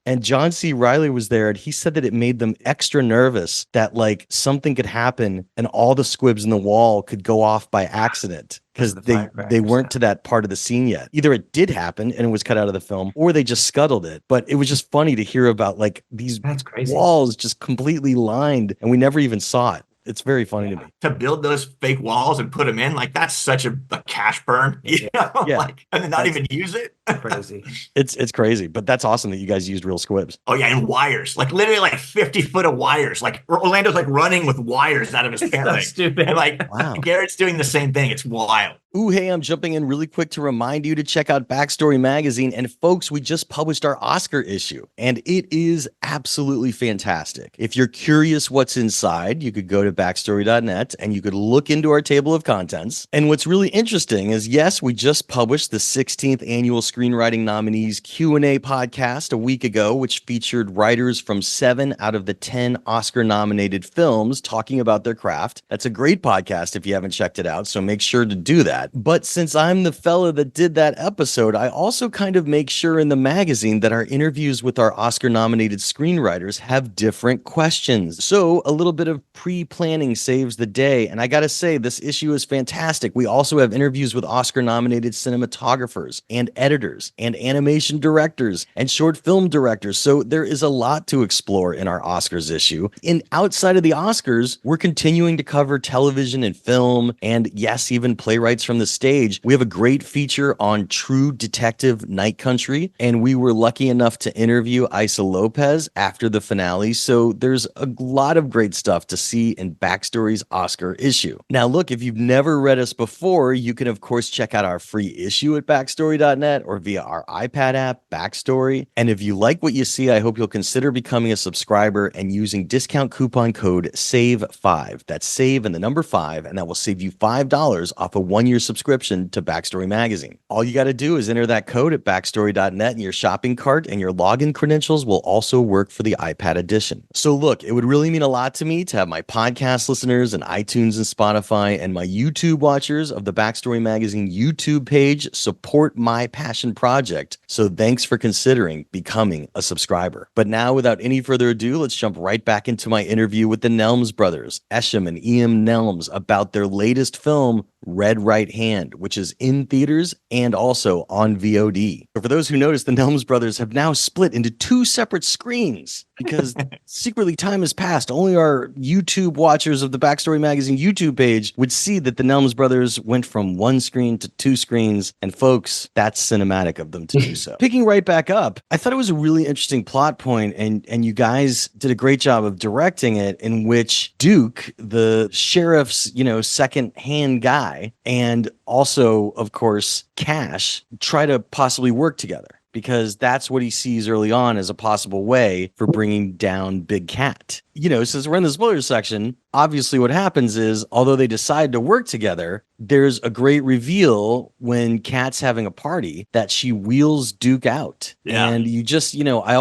And John C. Reilly was there, and he said that it made them extra nervous that like something could happen and all the squibs in the wall could go off by accident because they weren't to that part of the scene yet. Either it did happen and it was cut out of the film, or they just scuttled it. But it was just funny to hear about like these walls just completely lined, and we never even saw it. It's very funny to me. To build those fake walls and put them in, like that's such a cash burn, like, and then not even use it. Crazy. It's crazy, but that's awesome that you guys used real squibs. Oh yeah, and wires, like literally like 50 foot of wires. Like Orlando's like running with wires out of his pant So leg. stupid. And like Wow. Garrett's doing the same thing. It's wild. Ooh, hey, I'm jumping in really quick to remind you to check out Backstory Magazine. And folks, we just published our Oscar issue, and it is absolutely fantastic. If you're curious what's inside, you could go to backstory.net and you could look into our table of contents. And what's really interesting is, yes, we just published the 16th annual Screenwriting Nominees Q&A podcast a week ago, which featured writers from 7 out of the 10 Oscar-nominated films talking about their craft. That's a great podcast if you haven't checked it out, so make sure to do that. But since I'm the fella that did that episode, I also kind of make sure in the magazine that our interviews with our Oscar-nominated screenwriters have different questions. So a little bit of pre-planning saves the day. And I gotta say, this issue is fantastic. We also have interviews with Oscar-nominated cinematographers and editors and animation directors and short film directors. So there is a lot to explore in our Oscars issue. And outside of the Oscars, we're continuing to cover television and film, and yes, even playwrights from the stage. We have a great feature on True Detective Night Country, and we were lucky enough to interview Isa Lopez after the finale. So there's a lot of great stuff to see in Backstory's Oscar issue. Now, look, if you've never read us before, you can, of course, check out our free issue at backstory.net or via our iPad app, Backstory. And if you like what you see, I hope you'll consider becoming a subscriber and using discount coupon code SAVE5. That's SAVE and the number 5, and that will save you $5 off a one-year subscription to Backstory Magazine. All you got to do is enter that code at backstory.net in your shopping cart, and your login credentials will also work for the iPad edition. So look, it would really mean a lot to me to have my podcast listeners and iTunes and Spotify and my YouTube watchers of the Backstory Magazine YouTube page support my passion project. So thanks for considering becoming a subscriber. But now, without any further ado, let's jump right back into my interview with the Nelms brothers, Eshom and Ian Nelms, about their latest film, Red Right Hand, which is in theaters and also on VOD. For those who noticed, the Nelms brothers have now split into 2 separate screens because secretly time has passed. Only our YouTube watchers of the Backstory Magazine YouTube page would see that the Nelms brothers went from 1 screen to 2 screens. And folks, that's cinematic of them to do so. Picking right back up, I thought it was a really interesting plot point, and you guys did a great job of directing it, in which Duke, the sheriff's, second-hand guy, and also, of course, Cash, try to possibly work together, because that's what he sees early on as a possible way for bringing down Big Cat. Since we're in the spoiler section, obviously what happens is, although they decide to work together, there's a great reveal when Cat's having a party that she wheels Duke out. Yeah. And you just, I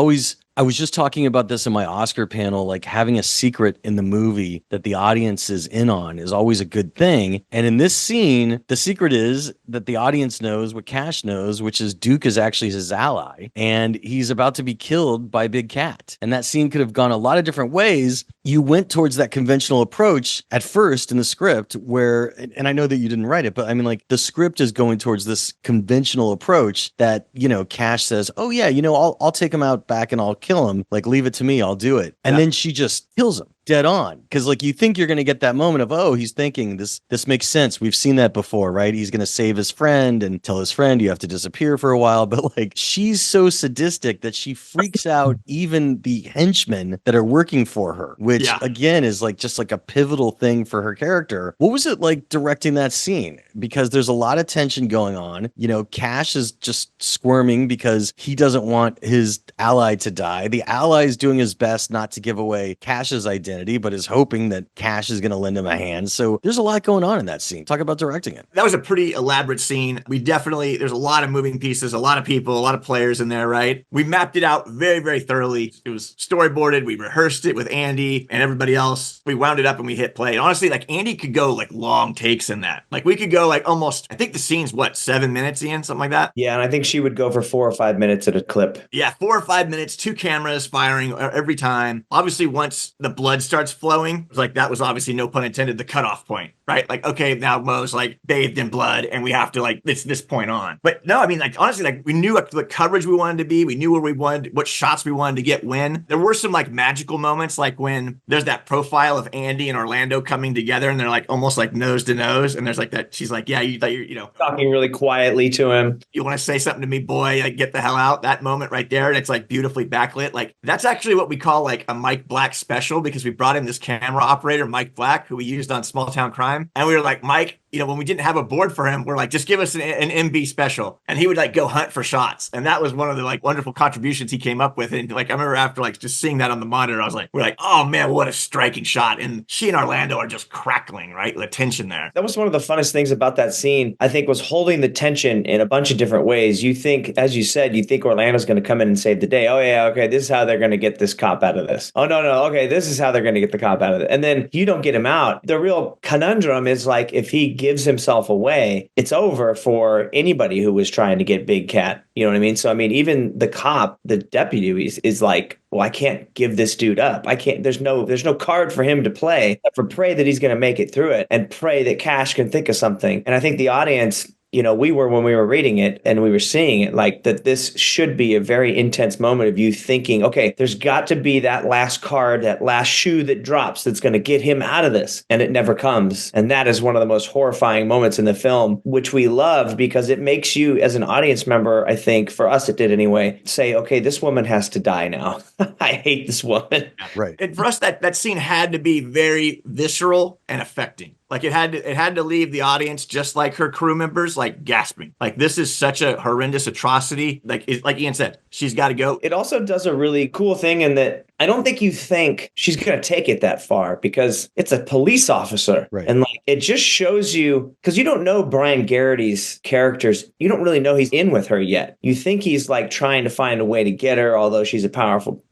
was just talking about this in my Oscar panel, like having a secret in the movie that the audience is in on is always a good thing. And in this scene, the secret is that the audience knows what Cash knows, which is Duke is actually his ally, and he's about to be killed by Big Cat. And that scene could have gone a lot of different ways. You went towards that conventional approach at first in the script where, and I know that you didn't write it, but I mean, like, the script is going towards this conventional approach that, Cash says, oh yeah, I'll take him out back and I'll kill him. Like, leave it to me, I'll do it. And then she just kills him dead on, because like you think you're going to get that moment of, oh, he's thinking this makes sense, we've seen that before, right? He's going to save his friend and tell his friend you have to disappear for a while. But like, she's so sadistic that she freaks out even the henchmen that are working for her, which again is like just like a pivotal thing for her character. What was it like directing that scene? Because there's a lot of tension going on. Cash is just squirming because he doesn't want his ally to die. The ally is doing his best not to give away Cash's identity, but is hoping that Cash is going to lend him a hand. So there's a lot going on in that scene. Talk about directing it. That was a pretty elaborate scene. There's a lot of moving pieces, a lot of people, a lot of players in there, right? We mapped it out very, very thoroughly. It was storyboarded. We rehearsed it with Andy and everybody else. We wound it up and we hit play. And honestly, like, Andy could go like long takes in that. Like, we could go like almost, I think the scene's 7 minutes, Ian, something like that. Yeah. And I think she would go for 4 or 5 minutes at a clip. Yeah. 4 or 5 minutes, 2 cameras firing every time. Obviously, once the blood starts flowing, it's like that was obviously, no pun intended, the cutoff point, right? Like, okay, now Mo's like bathed in blood and we have to like this point on. But no, I mean, like honestly, like we knew like the coverage we wanted to be, we knew where we wanted, what shots we wanted to get when. There were some like magical moments, like when there's that profile of Andy and Orlando coming together and they're like almost like nose to nose. And there's like that, she's like, yeah, you thought you're, talking really quietly to him. You want to say something to me, boy, like get the hell out. That moment right there. And it's like beautifully backlit. Like that's actually what we call like a Mike Black special, because we brought in this camera operator, Mike Black, who we used on Small Town Crime. And we were like, Mike, when we didn't have a board for him, we're like, just give us an MB special. And he would like go hunt for shots. And that was one of the like wonderful contributions he came up with. And like, I remember after like just seeing that on the monitor, I was like, we're like, oh man, what a striking shot. And she and Orlando are just crackling, right? The tension there. That was one of the funnest things about that scene, I think, was holding the tension in a bunch of different ways. You think, as you said, you think Orlando's going to come in and save the day. Oh yeah, okay, this is how they're going to get this cop out of this. Oh no, okay, this is how they're going to get the cop out of it. And then you don't get him out. The real conundrum is like, if he gives himself away, it's over for anybody who was trying to get Big Cat. You know what I mean? So I mean, even the cop, the deputy is like, well, I can't give this dude up. I can't, there's no card for him to play, but for pray that he's going to make it through it and pray that Cash can think of something. And I think the audience, we were, when we were reading it and we were seeing it, like that this should be a very intense moment of you thinking, okay, there's got to be that last card, that last shoe that drops that's going to get him out of this. And it never comes. And that is one of the most horrifying moments in the film, which we loved because it makes you, as an audience member, I think, for us it did anyway, say, okay, this woman has to die now. I hate this woman. Right. And for us, that scene had to be very visceral and affecting. Like it had to leave the audience, just like her crew members, like gasping. Like this is such a horrendous atrocity. Like Ian said, she's got to go. It also does a really cool thing in that I don't think you think she's going to take it that far because it's a police officer. Right. And like it just shows you, because you don't know Brian Garrity's characters. You don't really know he's in with her yet. You think he's like trying to find a way to get her, although she's a powerful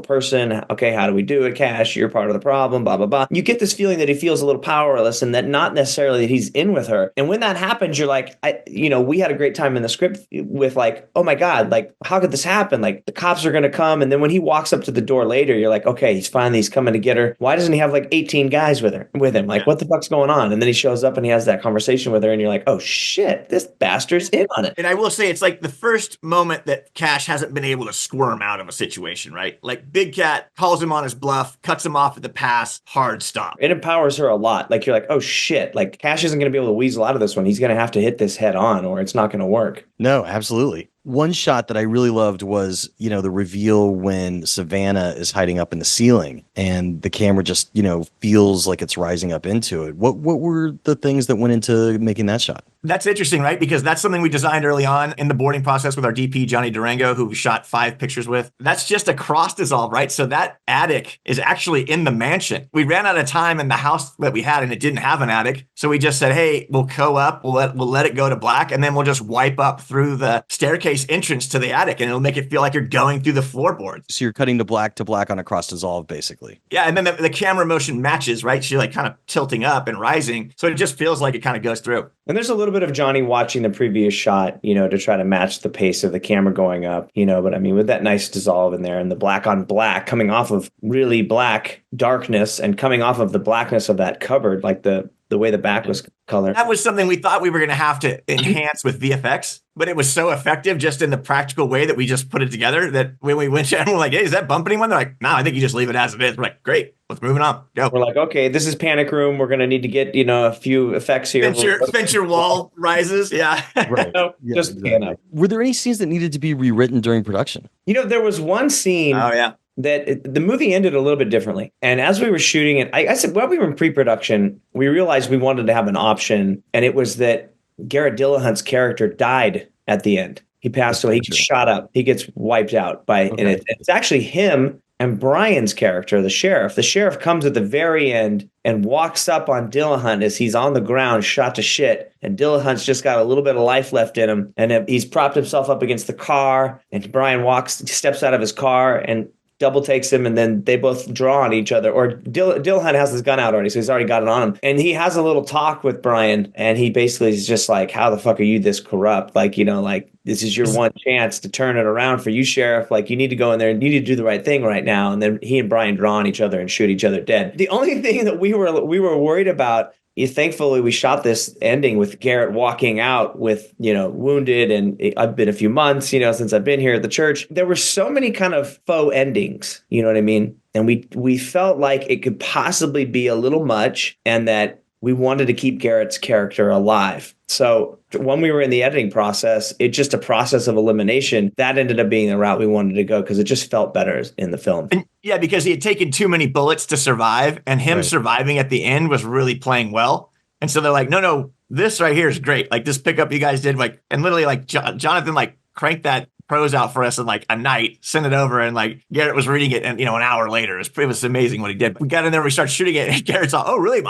person. Okay, how do we do it, Cash? You're part of the problem, blah, blah, blah. You get this feeling that he feels a little powerless and that not necessarily that he's in with her. And when that happens, you're like, we had a great time in the script with like, oh my God, like, how could this happen? Like the cops are going to come. And then when he walks up to the door later, you're like, okay, he's coming to get her. Why doesn't he have like 18 guys with him? Like, what the fuck's going on? And then he shows up and he has that conversation with her and you're like, oh shit, this bastard's in on it. And I will say, it's like the first moment that Cash hasn't been able to squirm out of a situation, right? Like Big Cat calls him on his bluff, cuts him off at the pass, hard stop. It empowers her a lot. Like you're like, oh shit, like Cash isn't going to be able to weasel out of this one. He's going to have to hit this head on or it's not going to work. No, absolutely. One shot that I really loved was, the reveal when Savannah is hiding up in the ceiling and the camera just, feels like it's rising up into it. What were the things that went into making that shot? That's interesting, right? Because that's something we designed early on in the boarding process with our DP, Johnny Durango, who we shot 5 pictures with. That's just a cross dissolve, right? So that attic is actually in the mansion. We ran out of time in the house that we had and it didn't have an attic. So we just said, hey, we'll go up, we'll let it go to black, and then we'll just wipe up through the staircase entrance to the attic and it'll make it feel like you're going through the floorboards. So you're cutting to black on a cross dissolve, basically. Yeah, and then the camera motion matches, right? She's like kind of tilting up and rising. So it just feels like it kind of goes through. And there's a little bit of Johnny watching the previous shot, to try to match the pace of the camera going up, but I mean, with that nice dissolve in there and the black on black coming off of really black darkness and coming off of the blackness of that cupboard, like the way the back was colored. That was something we thought we were going to have to enhance with VFX, but it was so effective just in the practical way that we just put it together that when we went and we're like, hey, does that bump anyone? They're like, no, I think you just leave it as it is. We're like, great, let's move it on. Go. We're like, okay, this is Panic Room. We're going to need to get, a few effects here. Fincher wall rises. Yeah. Right. Just exactly. Panic. Were there any scenes that needed to be rewritten during production? There was one scene. Oh, yeah. That the movie ended a little bit differently. And as we were shooting it, I said, while we were in pre-production, we realized we wanted to have an option. And it was that Garrett Dillahunt's character died at the end. He passed away. He gets shot up. He gets wiped out by, and it's actually him and Brian's character, the sheriff. The sheriff comes at the very end and walks up on Dillahunt as he's on the ground, shot to shit. And Dillahunt's just got a little bit of life left in him. And he's propped himself up against the car. And Brian steps out of his car and double takes him, and then they both draw on each other. Or Dilhan has his gun out already, so he's already got it on him. And he has a little talk with Brian, and he basically is just like, how the fuck are you this corrupt? Like, like, this is your one chance to turn it around for you, Sheriff. Like, you need to go in there and you need to do the right thing right now. And then he and Brian draw on each other and shoot each other dead. The only thing that we were worried about, thankfully, we shot this ending with Garrett walking out with, wounded. And I've been a few months, since I've been here at the church. There were so many kind of faux endings, you know what I mean? And we felt like it could possibly be a little much, and that we wanted to keep Garrett's character alive. So when we were in the editing process, it's just a process of elimination. That ended up being the route we wanted to go because it just felt better in the film. And yeah, because he had taken too many bullets to survive, and him surviving at the end was really playing well. And so they're like, no, this right here is great. Like, this pickup you guys did, like, and literally like Jonathan, like, cranked that prose out for us in like a night, sent it over, and like Garrett was reading it, and an hour later, it was amazing what he did. We got in there, we started shooting it, and Garrett's like, "Oh, really?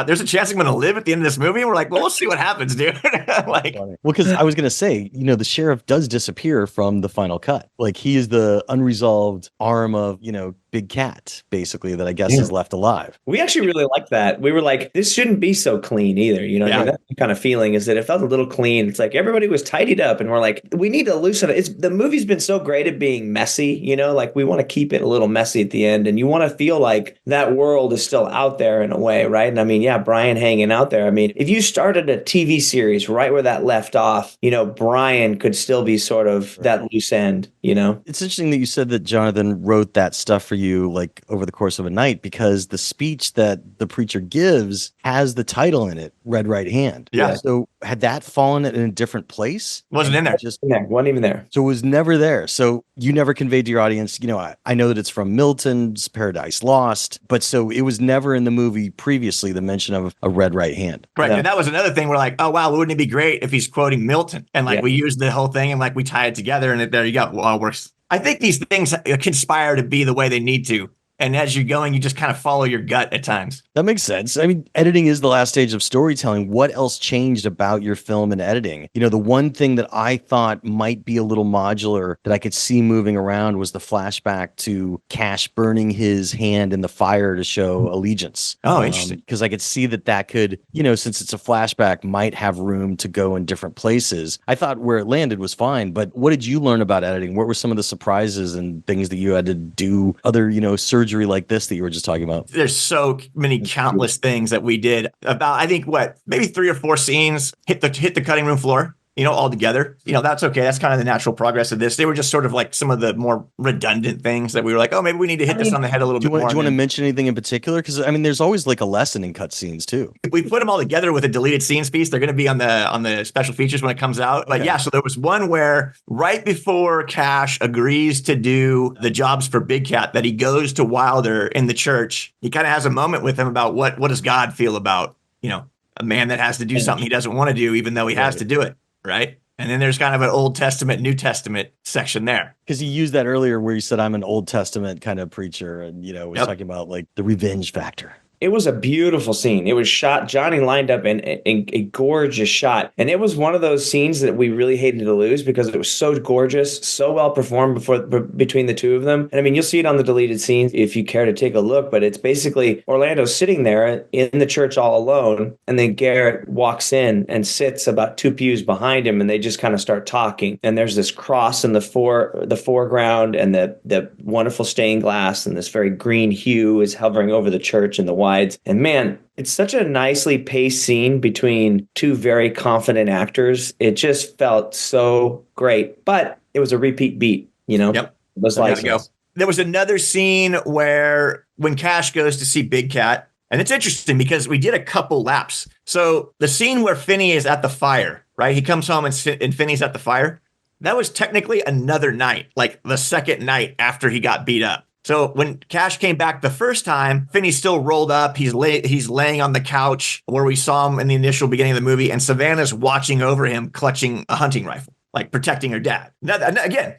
There's a chance I'm going to live at the end of this movie." And we're like, "Well, we'll see what happens, dude." Like, well, because I was going to say, the sheriff does disappear from the final cut. Like, he is the unresolved arm of Big Cat, basically, that I guess is left alive. We actually really liked that. We were like, this shouldn't be so clean either. That kind of feeling is that it felt a little clean. It's like everybody was tidied up, and we're like, we need to loosen it. The movie's been so great at being messy, like we want to keep it a little messy at the end, and you want to feel like that world is still out there in a way, right? And I mean, Brian hanging out there. I mean, if you started a TV series right where that left off, Brian could still be sort of that loose end, It's interesting that you said that Jonathan wrote that stuff for you like over the course of a night, because the speech that the preacher gives has the title in it, Red Right Hand. Yeah. So had that fallen in a different place? Wasn't in there. Wasn't even there. So it was never there. So you never conveyed to your audience, I know that it's from Milton's Paradise Lost, but so it was never in the movie previously, the mention of a red right hand. Right. No. And that was another thing. We're like, oh, wow, wouldn't it be great if he's quoting Milton? And like we used the whole thing and like we tie it together, and there you go. Well, it works. I think these things conspire to be the way they need to. And as you're going, you just kind of follow your gut at times. That makes sense. I mean, editing is the last stage of storytelling. What else changed about your film and editing? The one thing that I thought might be a little modular that I could see moving around was the flashback to Cash burning his hand in the fire to show allegiance. Oh, interesting. Because I could see that could, since it's a flashback, might have room to go in different places. I thought where it landed was fine, but what did you learn about editing? What were some of the surprises and things that you had to do, other, surgery like this that you were just talking about? There's so many countless things that we did. About, I think, maybe 3 or 4 scenes hit the cutting room floor, all together. That's okay. That's kind of the natural progress of this. They were just sort of like some of the more redundant things that we were like, oh, maybe we need to hit this on the head a little bit more. Do you want to mention anything in particular? Because I mean, there's always like a lesson in cut scenes too. We put them all together with a deleted scenes piece. They're going to be on the special features when it comes out. But so there was one where right before Cash agrees to do the jobs for Big Cat, that he goes to Wilder in the church. He kind of has a moment with him about what does God feel about, a man that has to do something he doesn't want to do, even though he has to do it. Right. And then there's kind of an Old Testament, New Testament section there. Because you used that earlier where you said I'm an Old Testament kind of preacher, and, was talking about like the revenge factor. It was a beautiful scene. It was shot. Johnny lined up in a gorgeous shot. And it was one of those scenes that we really hated to lose because it was so gorgeous, so well performed between the two of them. And I mean, you'll see it on the deleted scenes if you care to take a look. But it's basically Orlando sitting there in the church all alone. And then Garrett walks in and sits about 2 pews behind him. And they just kind of start talking. And there's this cross in the foreground, and the wonderful stained glass and this very green hue is hovering over the church and the wides. And man, it's such a nicely paced scene between two very confident actors. It just felt so great, but it was a repeat beat, Yep. It was like, there was another scene where when Cash goes to see Big Cat, and it's interesting because we did a couple laps. So the scene where Finney is at the fire, right? He comes home and Finney's at the fire. That was technically another night, like the second night after he got beat up. So when Cash came back the first time, Finney's still rolled up. He's laying on the couch where we saw him in the initial beginning of the movie, and Savannah's watching over him, clutching a hunting rifle, like protecting her dad.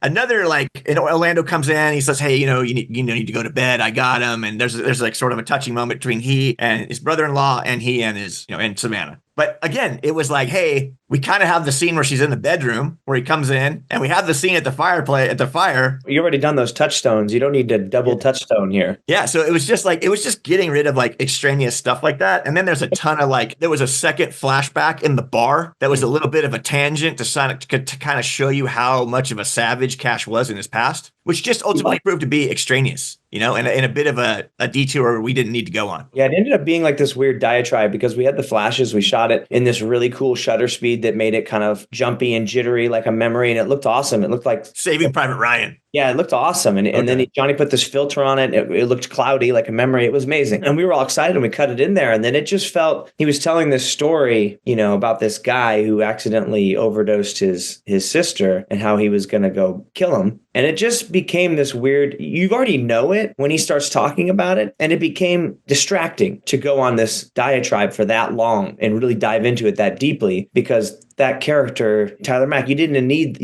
Another like, Orlando comes in. He says, "Hey, you need to go to bed. I got him." And there's like sort of a touching moment between he and his brother-in-law, and he and his and Savannah. But again, it was like, hey, we kind of have the scene where she's in the bedroom where he comes in, and we have the scene at the fireplace at the fire. You already done those touchstones. You don't need to double touchstone here. Yeah, so it was just getting rid of like extraneous stuff like that. And then there's a ton of like, there was a second flashback in the bar that was a little bit of a tangent to kind of show you how much of a savage Cash was in his past, which just ultimately proved to be extraneous, and a bit of a detour we didn't need to go on. Yeah, it ended up being like this weird diatribe because we had the flashes. We shot it in this really cool shutter speed that made it kind of jumpy and jittery like a memory, and it looked awesome. It looked like Saving Private Ryan. Yeah, it looked awesome. And then Johnny put this filter on it. It looked cloudy like a memory. It was amazing. And we were all excited and we cut it in there. And then it just felt, he was telling this story, about this guy who accidentally overdosed his sister and how he was going to go kill him. And it just became this weird, you already know it when he starts talking about it. And it became distracting to go on this diatribe for that long and really dive into it that deeply, because that character, Tyler Mack, you didn't need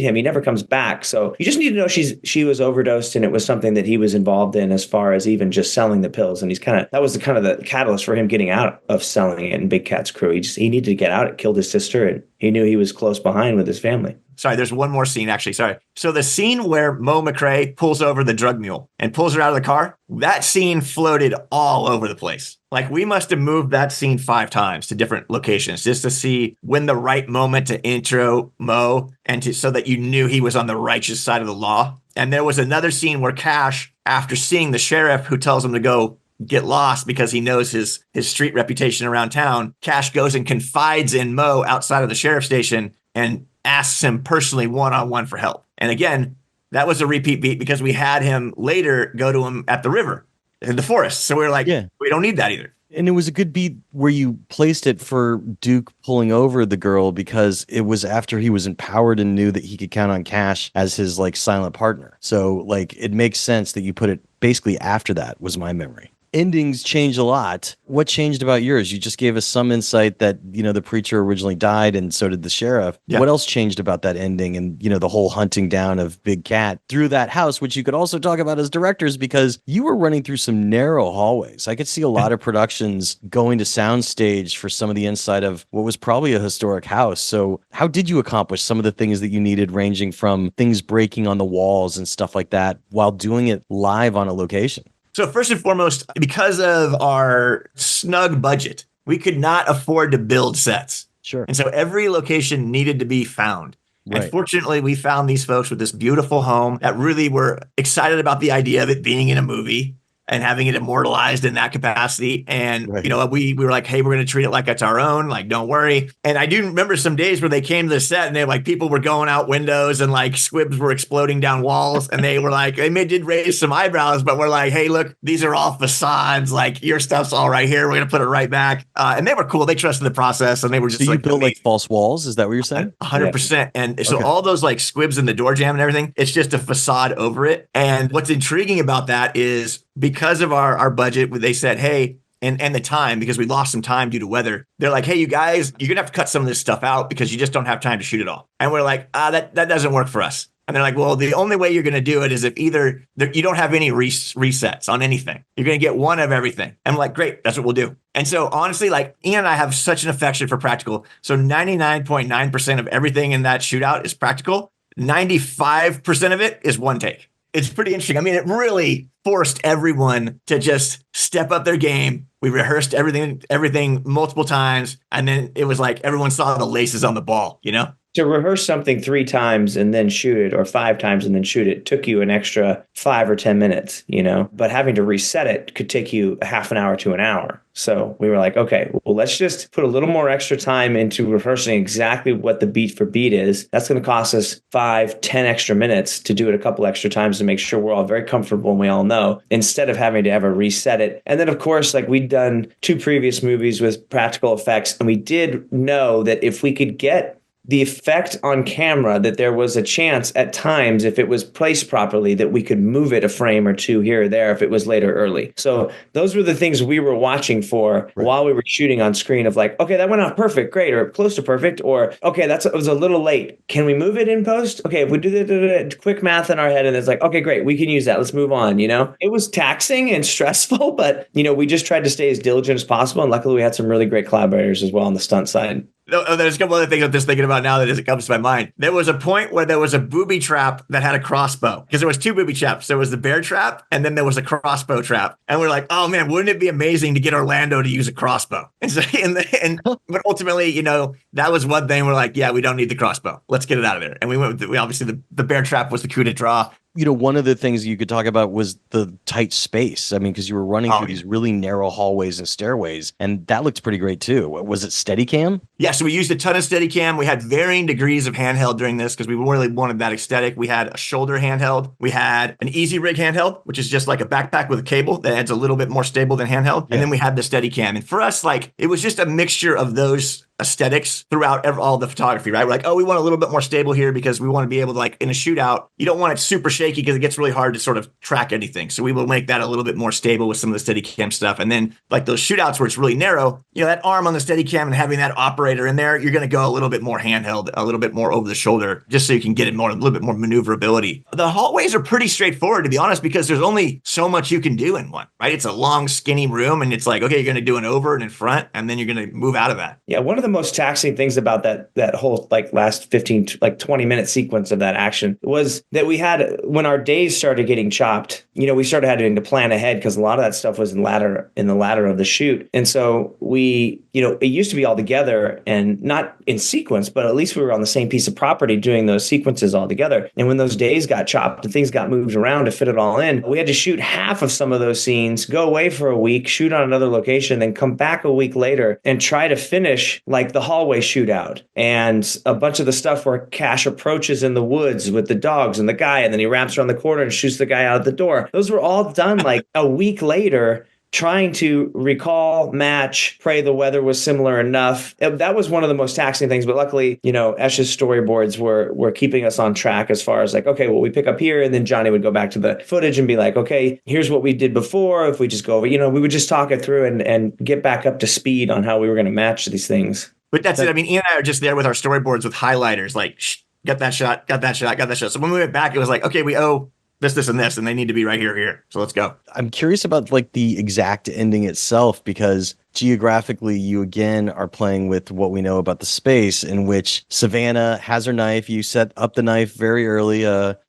him. He never comes back. So you just need to know she was overdosed, and it was something that he was involved in as far as even just selling the pills. And that was the catalyst for him getting out of selling it in Big Cat's crew. He needed to get out. It killed his sister, and he knew he was close behind with his family. Sorry, there's one more scene, actually. Sorry. So the scene where Mo McRae pulls over the drug mule and pulls her out of the car, that scene floated all over the place. Like, we must have moved that scene 5 times to different locations just to see when the right moment to intro Mo so that you knew he was on the righteous side of the law. And there was another scene where Cash, after seeing the sheriff who tells him to go get lost because he knows his street reputation around town, Cash goes and confides in Mo outside of the sheriff's station and asks him personally one-on-one for help. And again, that was a repeat beat because we had him later go to him at the river in the forest. So we were like, we don't need that either. And it was a good beat where you placed it for Duke pulling over the girl, because it was after he was empowered and knew that he could count on Cash as his like silent partner. So like, it makes sense that you put it basically after that, was my memory. Endings change a lot. What changed about yours? You just gave us some insight that, the preacher originally died and so did the sheriff. Yeah. What else changed about that ending and, the whole hunting down of Big Cat through that house, which you could also talk about as directors, because you were running through some narrow hallways. I could see a lot of productions going to soundstage for some of the inside of what was probably a historic house. So how did you accomplish some of the things that you needed, ranging from things breaking on the walls and stuff like that, while doing it live on a location? So first and foremost, because of our snug budget, we could not afford to build sets. Sure. And so every location needed to be found. Right. And fortunately, we found these folks with this beautiful home that really were excited about the idea of it being in a movie and having it immortalized in that capacity. And, we were like, hey, we're going to treat it like it's our own. Like, don't worry. And I do remember some days where they came to the set and they like, people were going out windows and like squibs were exploding down dwalls. And they were like, did raise some eyebrows, but we're like, hey, look, these are all facades. Like, your stuff's all right here. We're going to put it right back. And they were cool. They trusted the process, and they were just so you built like false walls. Is that what you're saying? 100%. And so all those like squibs in the door jam and everything, it's just a facade over it. And what's intriguing about that is, because of our budget, they said, hey, and the time, because we lost some time due to weather, they're like, hey, you guys, you're going to have to cut some of this stuff out because you just don't have time to shoot it all. And we're like, that doesn't work for us. And they're like, well, the only way you're going to do it is if either you don't have any resets on anything. You're going to get one of everything. And I'm like, great, that's what we'll do. And so honestly, like, Ian and I have such an affection for practical. So 99.9% of everything in that shootout is practical. 95% of it is one take. It's pretty interesting. I mean, it really forced everyone to just step up their game. We rehearsed everything multiple times. And then it was like everyone saw the laces on the ball, To rehearse something 3 times and then shoot it, or 5 times and then shoot it, took you an extra 5 or 10 minutes, but having to reset it could take you a half an hour to an hour. So we were like, okay, well, let's just put a little more extra time into rehearsing exactly what the beat for beat is. That's going to cost us 5, 10 extra minutes to do it a couple extra times to make sure we're all very comfortable and we all know, instead of having to ever reset it. And then, of course, like, we'd done 2 previous movies with practical effects, and we did know that if we could get the effect on camera that there was a chance at times, if it was placed properly, that we could move it a frame or two here or there if it was late or early. So those were the things we were watching for while we were shooting on screen of like, okay, that went off perfect, great, or close to perfect, or okay, it was a little late. Can we move it in post? Okay, if we do the quick math in our head and it's like, okay, great, we can use that. Let's move on, It was taxing and stressful, but, we just tried to stay as diligent as possible. And luckily we had some really great collaborators as well on the stunt side. There's a couple other things I'm just thinking about now that as it comes to my mind. There was a point where there was a booby trap that had a crossbow, because there was two booby traps. There was the bear trap, and then there was a crossbow trap. And we're like, oh man, wouldn't it be amazing to get Orlando to use a crossbow? And so, but ultimately, that was one thing. We're like, yeah, we don't need the crossbow. Let's get it out of there. And we went with obviously the bear trap was the coup de grace. One of the things you could talk about was the tight space. I mean, because you were running through these really narrow hallways and stairways, and that looked pretty great too. Was it Steadicam? Yeah, so we used a ton of Steadicam. We had varying degrees of handheld during this because we really wanted that aesthetic. We had a shoulder handheld. We had an easy rig handheld, which is just like a backpack with a cable that adds a little bit more stable than handheld. And then we had the Steadicam. And for us, it was just a mixture of those aesthetics throughout all the photography, right? We're like, oh, we want a little bit more stable here because we want to be able to, in a shootout, you don't want it super shaky because it gets really hard to sort of track anything. So we will make that a little bit more stable with some of the Steadicam stuff. And then those shootouts where it's really narrow, that arm on the Steadicam and having that operator in there, you're going to go a little bit more handheld, a little bit more over the shoulder, just so you can get a little bit more maneuverability. The hallways are pretty straightforward, to be honest, because there's only so much you can do in one, right? It's a long, skinny room, and it's like, okay, you're going to do an over and in front, and then you're going to move out of that. Yeah, one of the most taxing things about that whole last 20-minute sequence of that action was that we had, when our days started getting chopped, we started having to plan ahead because a lot of that stuff was in the ladder of the shoot. And so we, it used to be all together and not in sequence, but at least we were on the same piece of property doing those sequences all together. And when those days got chopped and things got moved around to fit it all in, we had to shoot half of some of those scenes, go away for a week, shoot on another location, then come back a week later and try to finish the hallway shootout and a bunch of the stuff where Cash approaches in the woods with the dogs and the guy, and then he wraps around the corner and shoots the guy out the door. Those were all done a week later, trying to recall, match, pray the weather was similar enough. That was one of the most taxing things. But luckily, Esh's storyboards were keeping us on track as far as okay, well, we pick up here, and then Johnny would go back to the footage and be like, okay, here's what we did before. If we just go over, we would just talk it through and get back up to speed on how we were going to match these things. But that's it. I mean, Ian and I are just there with our storyboards with highlighters, got that shot, got that shot, got that shot. So when we went back, it was like, okay, we owe this, and this, and they need to be right here. So let's go. I'm curious about the exact ending itself, because geographically, you again are playing with what we know about the space, in which Savannah has her knife. You set up the knife very early,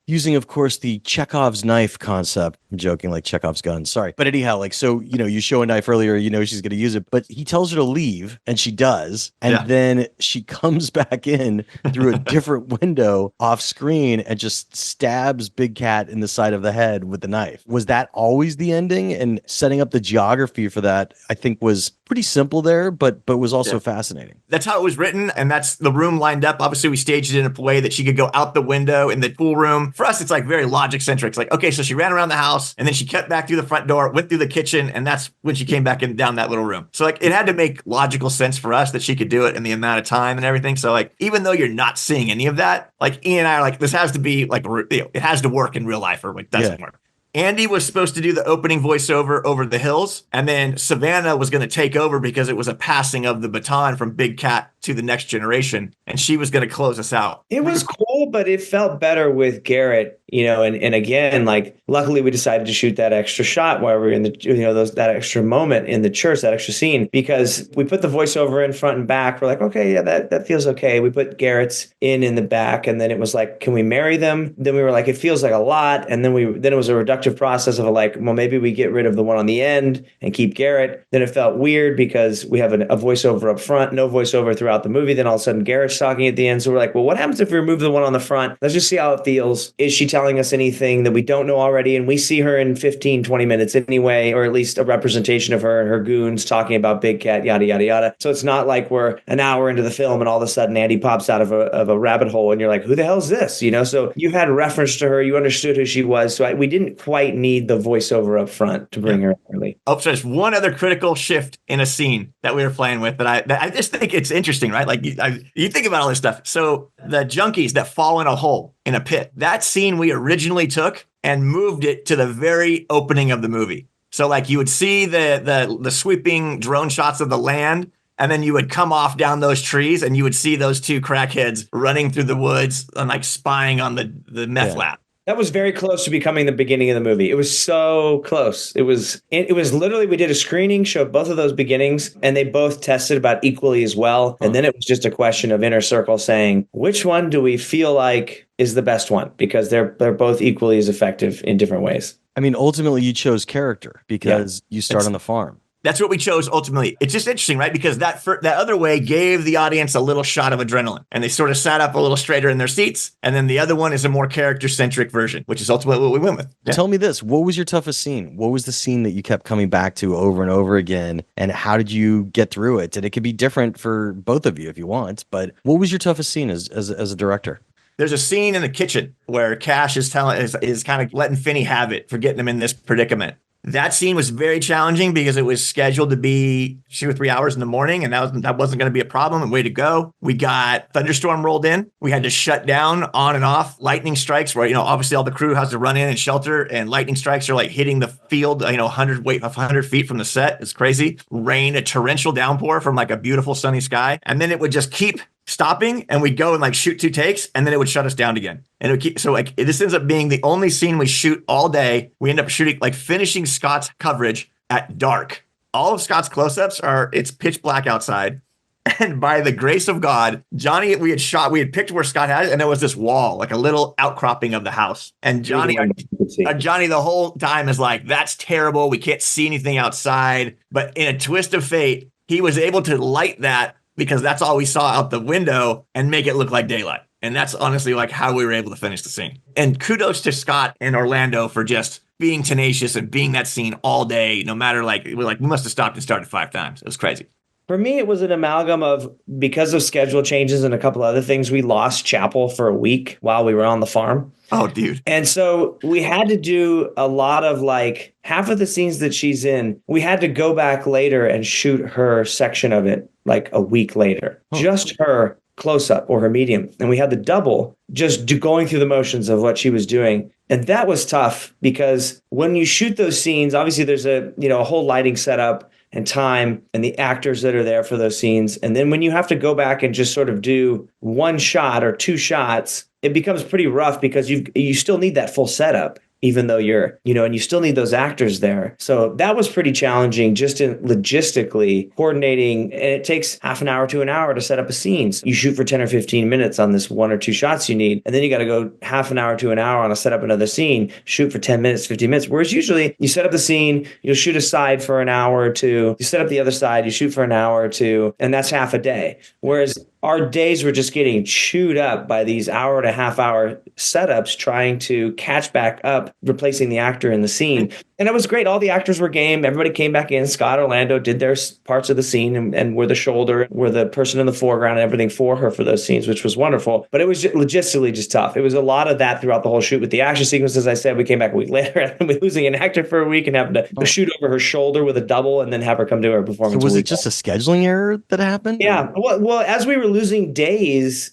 using, of course, the Chekhov's knife concept. I'm joking, like Chekhov's gun. Sorry. But anyhow, so, you show a knife earlier, she's going to use it, but he tells her to leave, and she does. And then she comes back in through a different window off screen and just stabs Big Cat in the side of the head with the knife. Was that always the ending? And setting up the geography for that, I think, was pretty simple there, but was also fascinating. That's how it was written, and that's the room lined up. Obviously, we staged it in a way that she could go out the window in the pool room. For us, it's very logic-centric. It's like, okay, so she ran around the house, and then she cut back through the front door, went through the kitchen, and that's when she came back in down that little room. So it had to make logical sense for us that she could do it in the amount of time and everything. So even though you're not seeing any of that, Ian and I are this has to be it has to work in real life, or it doesn't work. Andy was supposed to do the opening voiceover over the hills, and then Savannah was going to take over because it was a passing of the baton from Big Cat to the next generation, and she was going to close us out. It was cool, but it felt better with Garrett, and again, luckily we decided to shoot that extra shot while we were in the, that extra moment in the church, that extra scene, because we put the voiceover in front and back. We're like, okay, yeah, that feels okay. We put Garrett's in the back, and then it was like, can we marry them? Then we were like, it feels like a lot, and then it was a reductive process of well, maybe we get rid of the one on the end and keep Garrett. Then it felt weird because we have a voiceover up front, no voiceover throughout the movie. Then all of a sudden Garrett's talking at the end. So we're like, well, what happens if we remove the one on the front? Let's just see how it feels. Is she telling us anything that we don't know already? And we see her in 15, 20 minutes anyway, or at least a representation of her and her goons talking about Big Cat, yada, yada, yada. So it's not like we're an hour into the film and all of a sudden Andy pops out of a rabbit hole and you're like, who the hell is this? So you had reference to her, you understood who she was. So we didn't quite need the voiceover up front to bring her early. Oh, so there's one other critical shift in a scene that we were playing with that I just think it's interesting, right? Like you think about all this stuff. So the junkies that fall in a hole in a pit, that scene we originally took and moved it to the very opening of the movie. So like you would see the sweeping drone shots of the land, and then you would come off down those trees and you would see those two crackheads running through the woods and like spying on the meth lab. That was very close to becoming the beginning of the movie. It was so close. It was literally, we did a screening, showed both of those beginnings, and they both tested about equally as well. And then it was just a question of Inner Circle saying, which one do we feel like is the best one? Because they're both equally as effective in different ways. I mean, ultimately you chose character because you start on the farm. That's what we chose ultimately. It's just interesting, right? Because that other way gave the audience a little shot of adrenaline, and they sort of sat up a little straighter in their seats. And then the other one is a more character-centric version, which is ultimately what we went with. Yeah. Tell me this. What was your toughest scene? What was the scene that you kept coming back to over and over again? And how did you get through it? And it could be different for both of you if you want, but what was your toughest scene as a director? There's a scene in the kitchen where Cash is kind of letting Finney have it for getting him in this predicament. That scene was very challenging because it was scheduled to be 2 or 3 hours in the morning, and that wasn't going to be a problem. And way to go. We got thunderstorm rolled in. We had to shut down on and off. Lightning strikes where, obviously all the crew has to run in and shelter, and lightning strikes are like hitting the field, 100 feet from the set. It's crazy. Rain, a torrential downpour from like a beautiful sunny sky. And then it would just keep stopping, and we'd go and like shoot 2 takes, and then it would shut us down again. And it would keep, so like this ends up being the only scene we shoot all day. We end up finishing Scott's coverage at dark. All of Scott's close-ups it's pitch black outside. And by the grace of God, Johnny, we had picked where Scott had it, and there was this wall, like a little outcropping of the house. And Johnny the whole time is like, that's terrible. We can't see anything outside. But in a twist of fate, he was able to light that, because that's all we saw out the window, and make it look like daylight. And that's honestly like how we were able to finish the scene. And kudos to Scott and Orlando for just being tenacious and being that scene all day, no matter we must have stopped and started 5 times. It was crazy. For me, it was an amalgam of, because of schedule changes and a couple other things, we lost Chapel for a week while we were on the farm. Oh, dude. And so we had to do a lot of half of the scenes that she's in, we had to go back later and shoot her section of it a week later. Oh. Just her close up or her medium. And we had the double just going through the motions of what she was doing. And that was tough because when you shoot those scenes, obviously there's a whole lighting setup and time and the actors that are there for those scenes. And then when you have to go back and just sort of do 1 shot or 2 shots, it becomes pretty rough because you still need that full setup, even though and you still need those actors there. So that was pretty challenging just in logistically coordinating. And it takes half an hour to an hour to set up a scene. You shoot for 10 or 15 minutes on this 1 or 2 shots you need. And then you got to go half an hour to an hour on a set up another scene, shoot for 10 minutes, 15 minutes. Whereas usually you set up the scene, you'll shoot a side for an hour or 2. You set up the other side, you shoot for an hour or 2, and that's half a day. Whereas our days were just getting chewed up by these hour and a half hour setups trying to catch back up, replacing the actor in the scene. And it was great. All the actors were game. Everybody came back in. Scott, Orlando did their parts of the scene and were the shoulder, were the person in the foreground and everything for her for those scenes, which was wonderful. But it was logistically just tough. It was a lot of that throughout the whole shoot. With the action sequences, I said, we came back a week later and we losing an actor for a week and having to shoot over her shoulder with a double and then have her come to her performance. So was it just a scheduling error that happened? Yeah. Well, as we were losing days,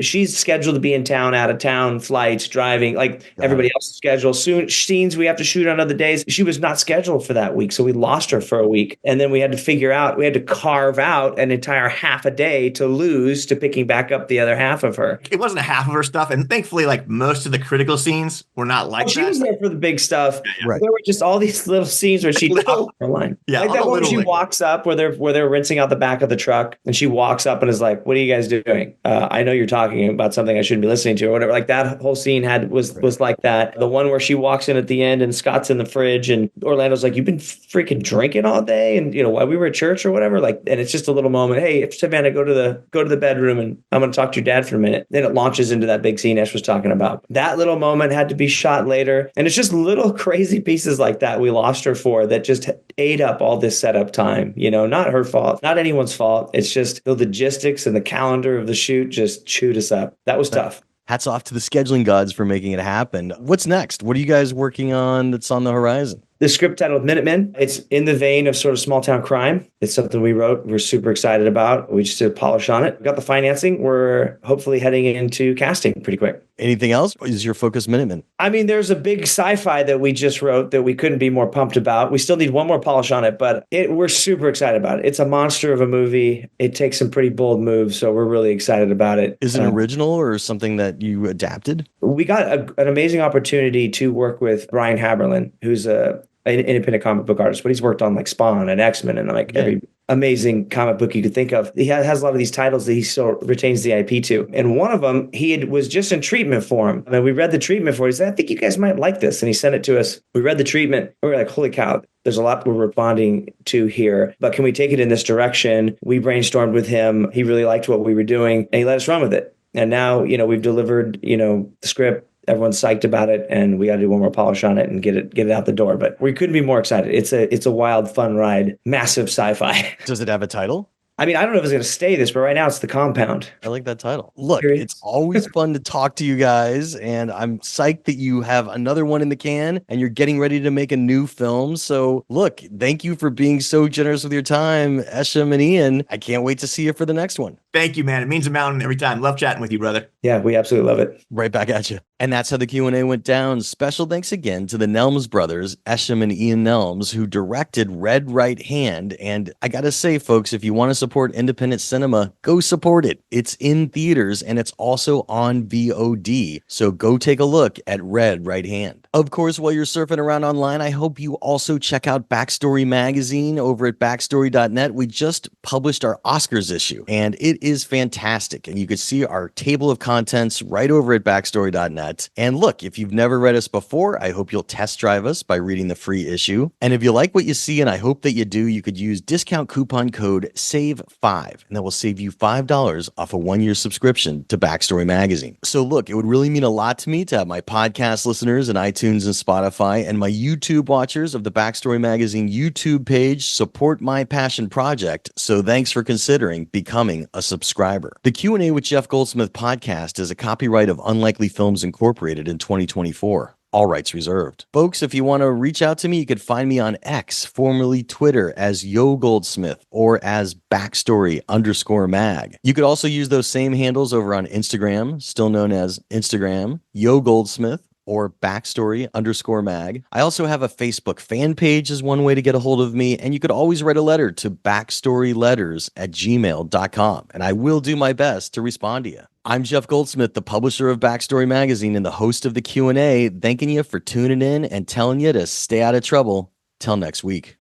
she's scheduled to be in town, out of town, flights, driving, everybody else's schedule. Soon scenes we have to shoot on other days. She was not scheduled for that week, so we lost her for a week. And then we had to carve out an entire half a day to lose to picking back up the other half of her. It wasn't a half of her stuff, and thankfully, most of the critical scenes were not like that. She was there for the big stuff. Yeah. Right. There were just all these little scenes where she talked her line. Yeah, that one she walks up where they're rinsing out the back of the truck, and she walks up and is like, "What are you guys doing? I know you're talking about something I shouldn't be listening to," or whatever. That whole scene was like that. The one where she walks in at the end and Scott's in the fridge and Orlando's like, "You've been freaking drinking all day," and while we were at church or whatever. And it's just a little moment. "Hey, Savannah, go to the bedroom and I'm going to talk to your dad for a minute." Then it launches into that big scene Ash was talking about. That little moment had to be shot later, and it's just little crazy pieces like that we lost her for that just ate up all this setup time. Not her fault, not anyone's fault. It's just the logistics and the calendar of the shoot just chewed us up. That was tough. Hats off to the scheduling gods for making it happen. What's next? What are you guys working on that's on the horizon? The script titled Minutemen. It's in the vein of sort of small town crime. It's something we wrote. We're super excited about. We just did a polish on it. We got the financing. We're hopefully heading into casting pretty quick. Anything else? Is your focus Minutemen? I mean, there's a big sci-fi that we just wrote that we couldn't be more pumped about. We still need one more polish on it, but we're super excited about it. It's a monster of a movie. It takes some pretty bold moves, so we're really excited about it. Is it original or something that you adapted? We got an amazing opportunity to work with Brian Haberlin, who's an independent comic book artist, but he's worked on like Spawn and X-Men and like every amazing comic book you could think of. He has a lot of these titles that he still retains the IP to. And one of them, was just in treatment for him. And we read the treatment for it. He said, I think you guys might like this. And he sent it to us. We read the treatment. We were like, holy cow, there's a lot we're responding to here, but can we take it in this direction? We brainstormed with him. He really liked what we were doing and he let us run with it. And now, we've delivered, the script. Everyone's psyched about it, and we got to do one more polish on it and get it out the door. But we couldn't be more excited. It's a wild, fun ride, massive sci-fi. Does it have a title? I mean, I don't know if it's going to stay this, but right now it's The Compound. I like that title. Look, it's always fun to talk to you guys, and I'm psyched that you have another one in the can, and you're getting ready to make a new film. So, look, thank you for being so generous with your time, Eshom and Ian. I can't wait to see you for the next one. Thank you, man. It means a mountain every time. Love chatting with you, brother. Yeah, we absolutely love it. Right back at you. And that's how the Q&A went down. Special thanks again to the Nelms brothers, Eshom and Ian Nelms, who directed Red Right Hand. And I got to say, folks, if you want to support independent cinema, go support it. It's in theaters and it's also on VOD. So go take a look at Red Right Hand. Of course, while you're surfing around online, I hope you also check out Backstory Magazine over at backstory.net. We just published our Oscars issue and it is fantastic. And you can see our table of contents right over at backstory.net. And look, if you've never read us before, I hope you'll test drive us by reading the free issue. And if you like what you see, and I hope that you do, you could use discount coupon code SAVE5, and that will save you $5 off a 1-year subscription to Backstory Magazine. So look, it would really mean a lot to me to have my podcast listeners in iTunes and Spotify and my YouTube watchers of the Backstory Magazine YouTube page support my passion project. So thanks for considering becoming a subscriber. The Q&A with Jeff Goldsmith podcast is a copyright of Unlikely Films Incorporated in 2024. All rights reserved. Folks, if you want to reach out to me, you could find me on X, formerly Twitter, as Yo Goldsmith or as Backstory_mag. You could also use those same handles over on Instagram, still known as Instagram, Yo Goldsmith, or Backstory_mag. I also have a Facebook fan page as one way to get a hold of me, and you could always write a letter to backstoryletters@gmail.com, and I will do my best to respond to you. I'm Jeff Goldsmith, the publisher of Backstory Magazine and the host of the Q&A, thanking you for tuning in and telling you to stay out of trouble. Till next week.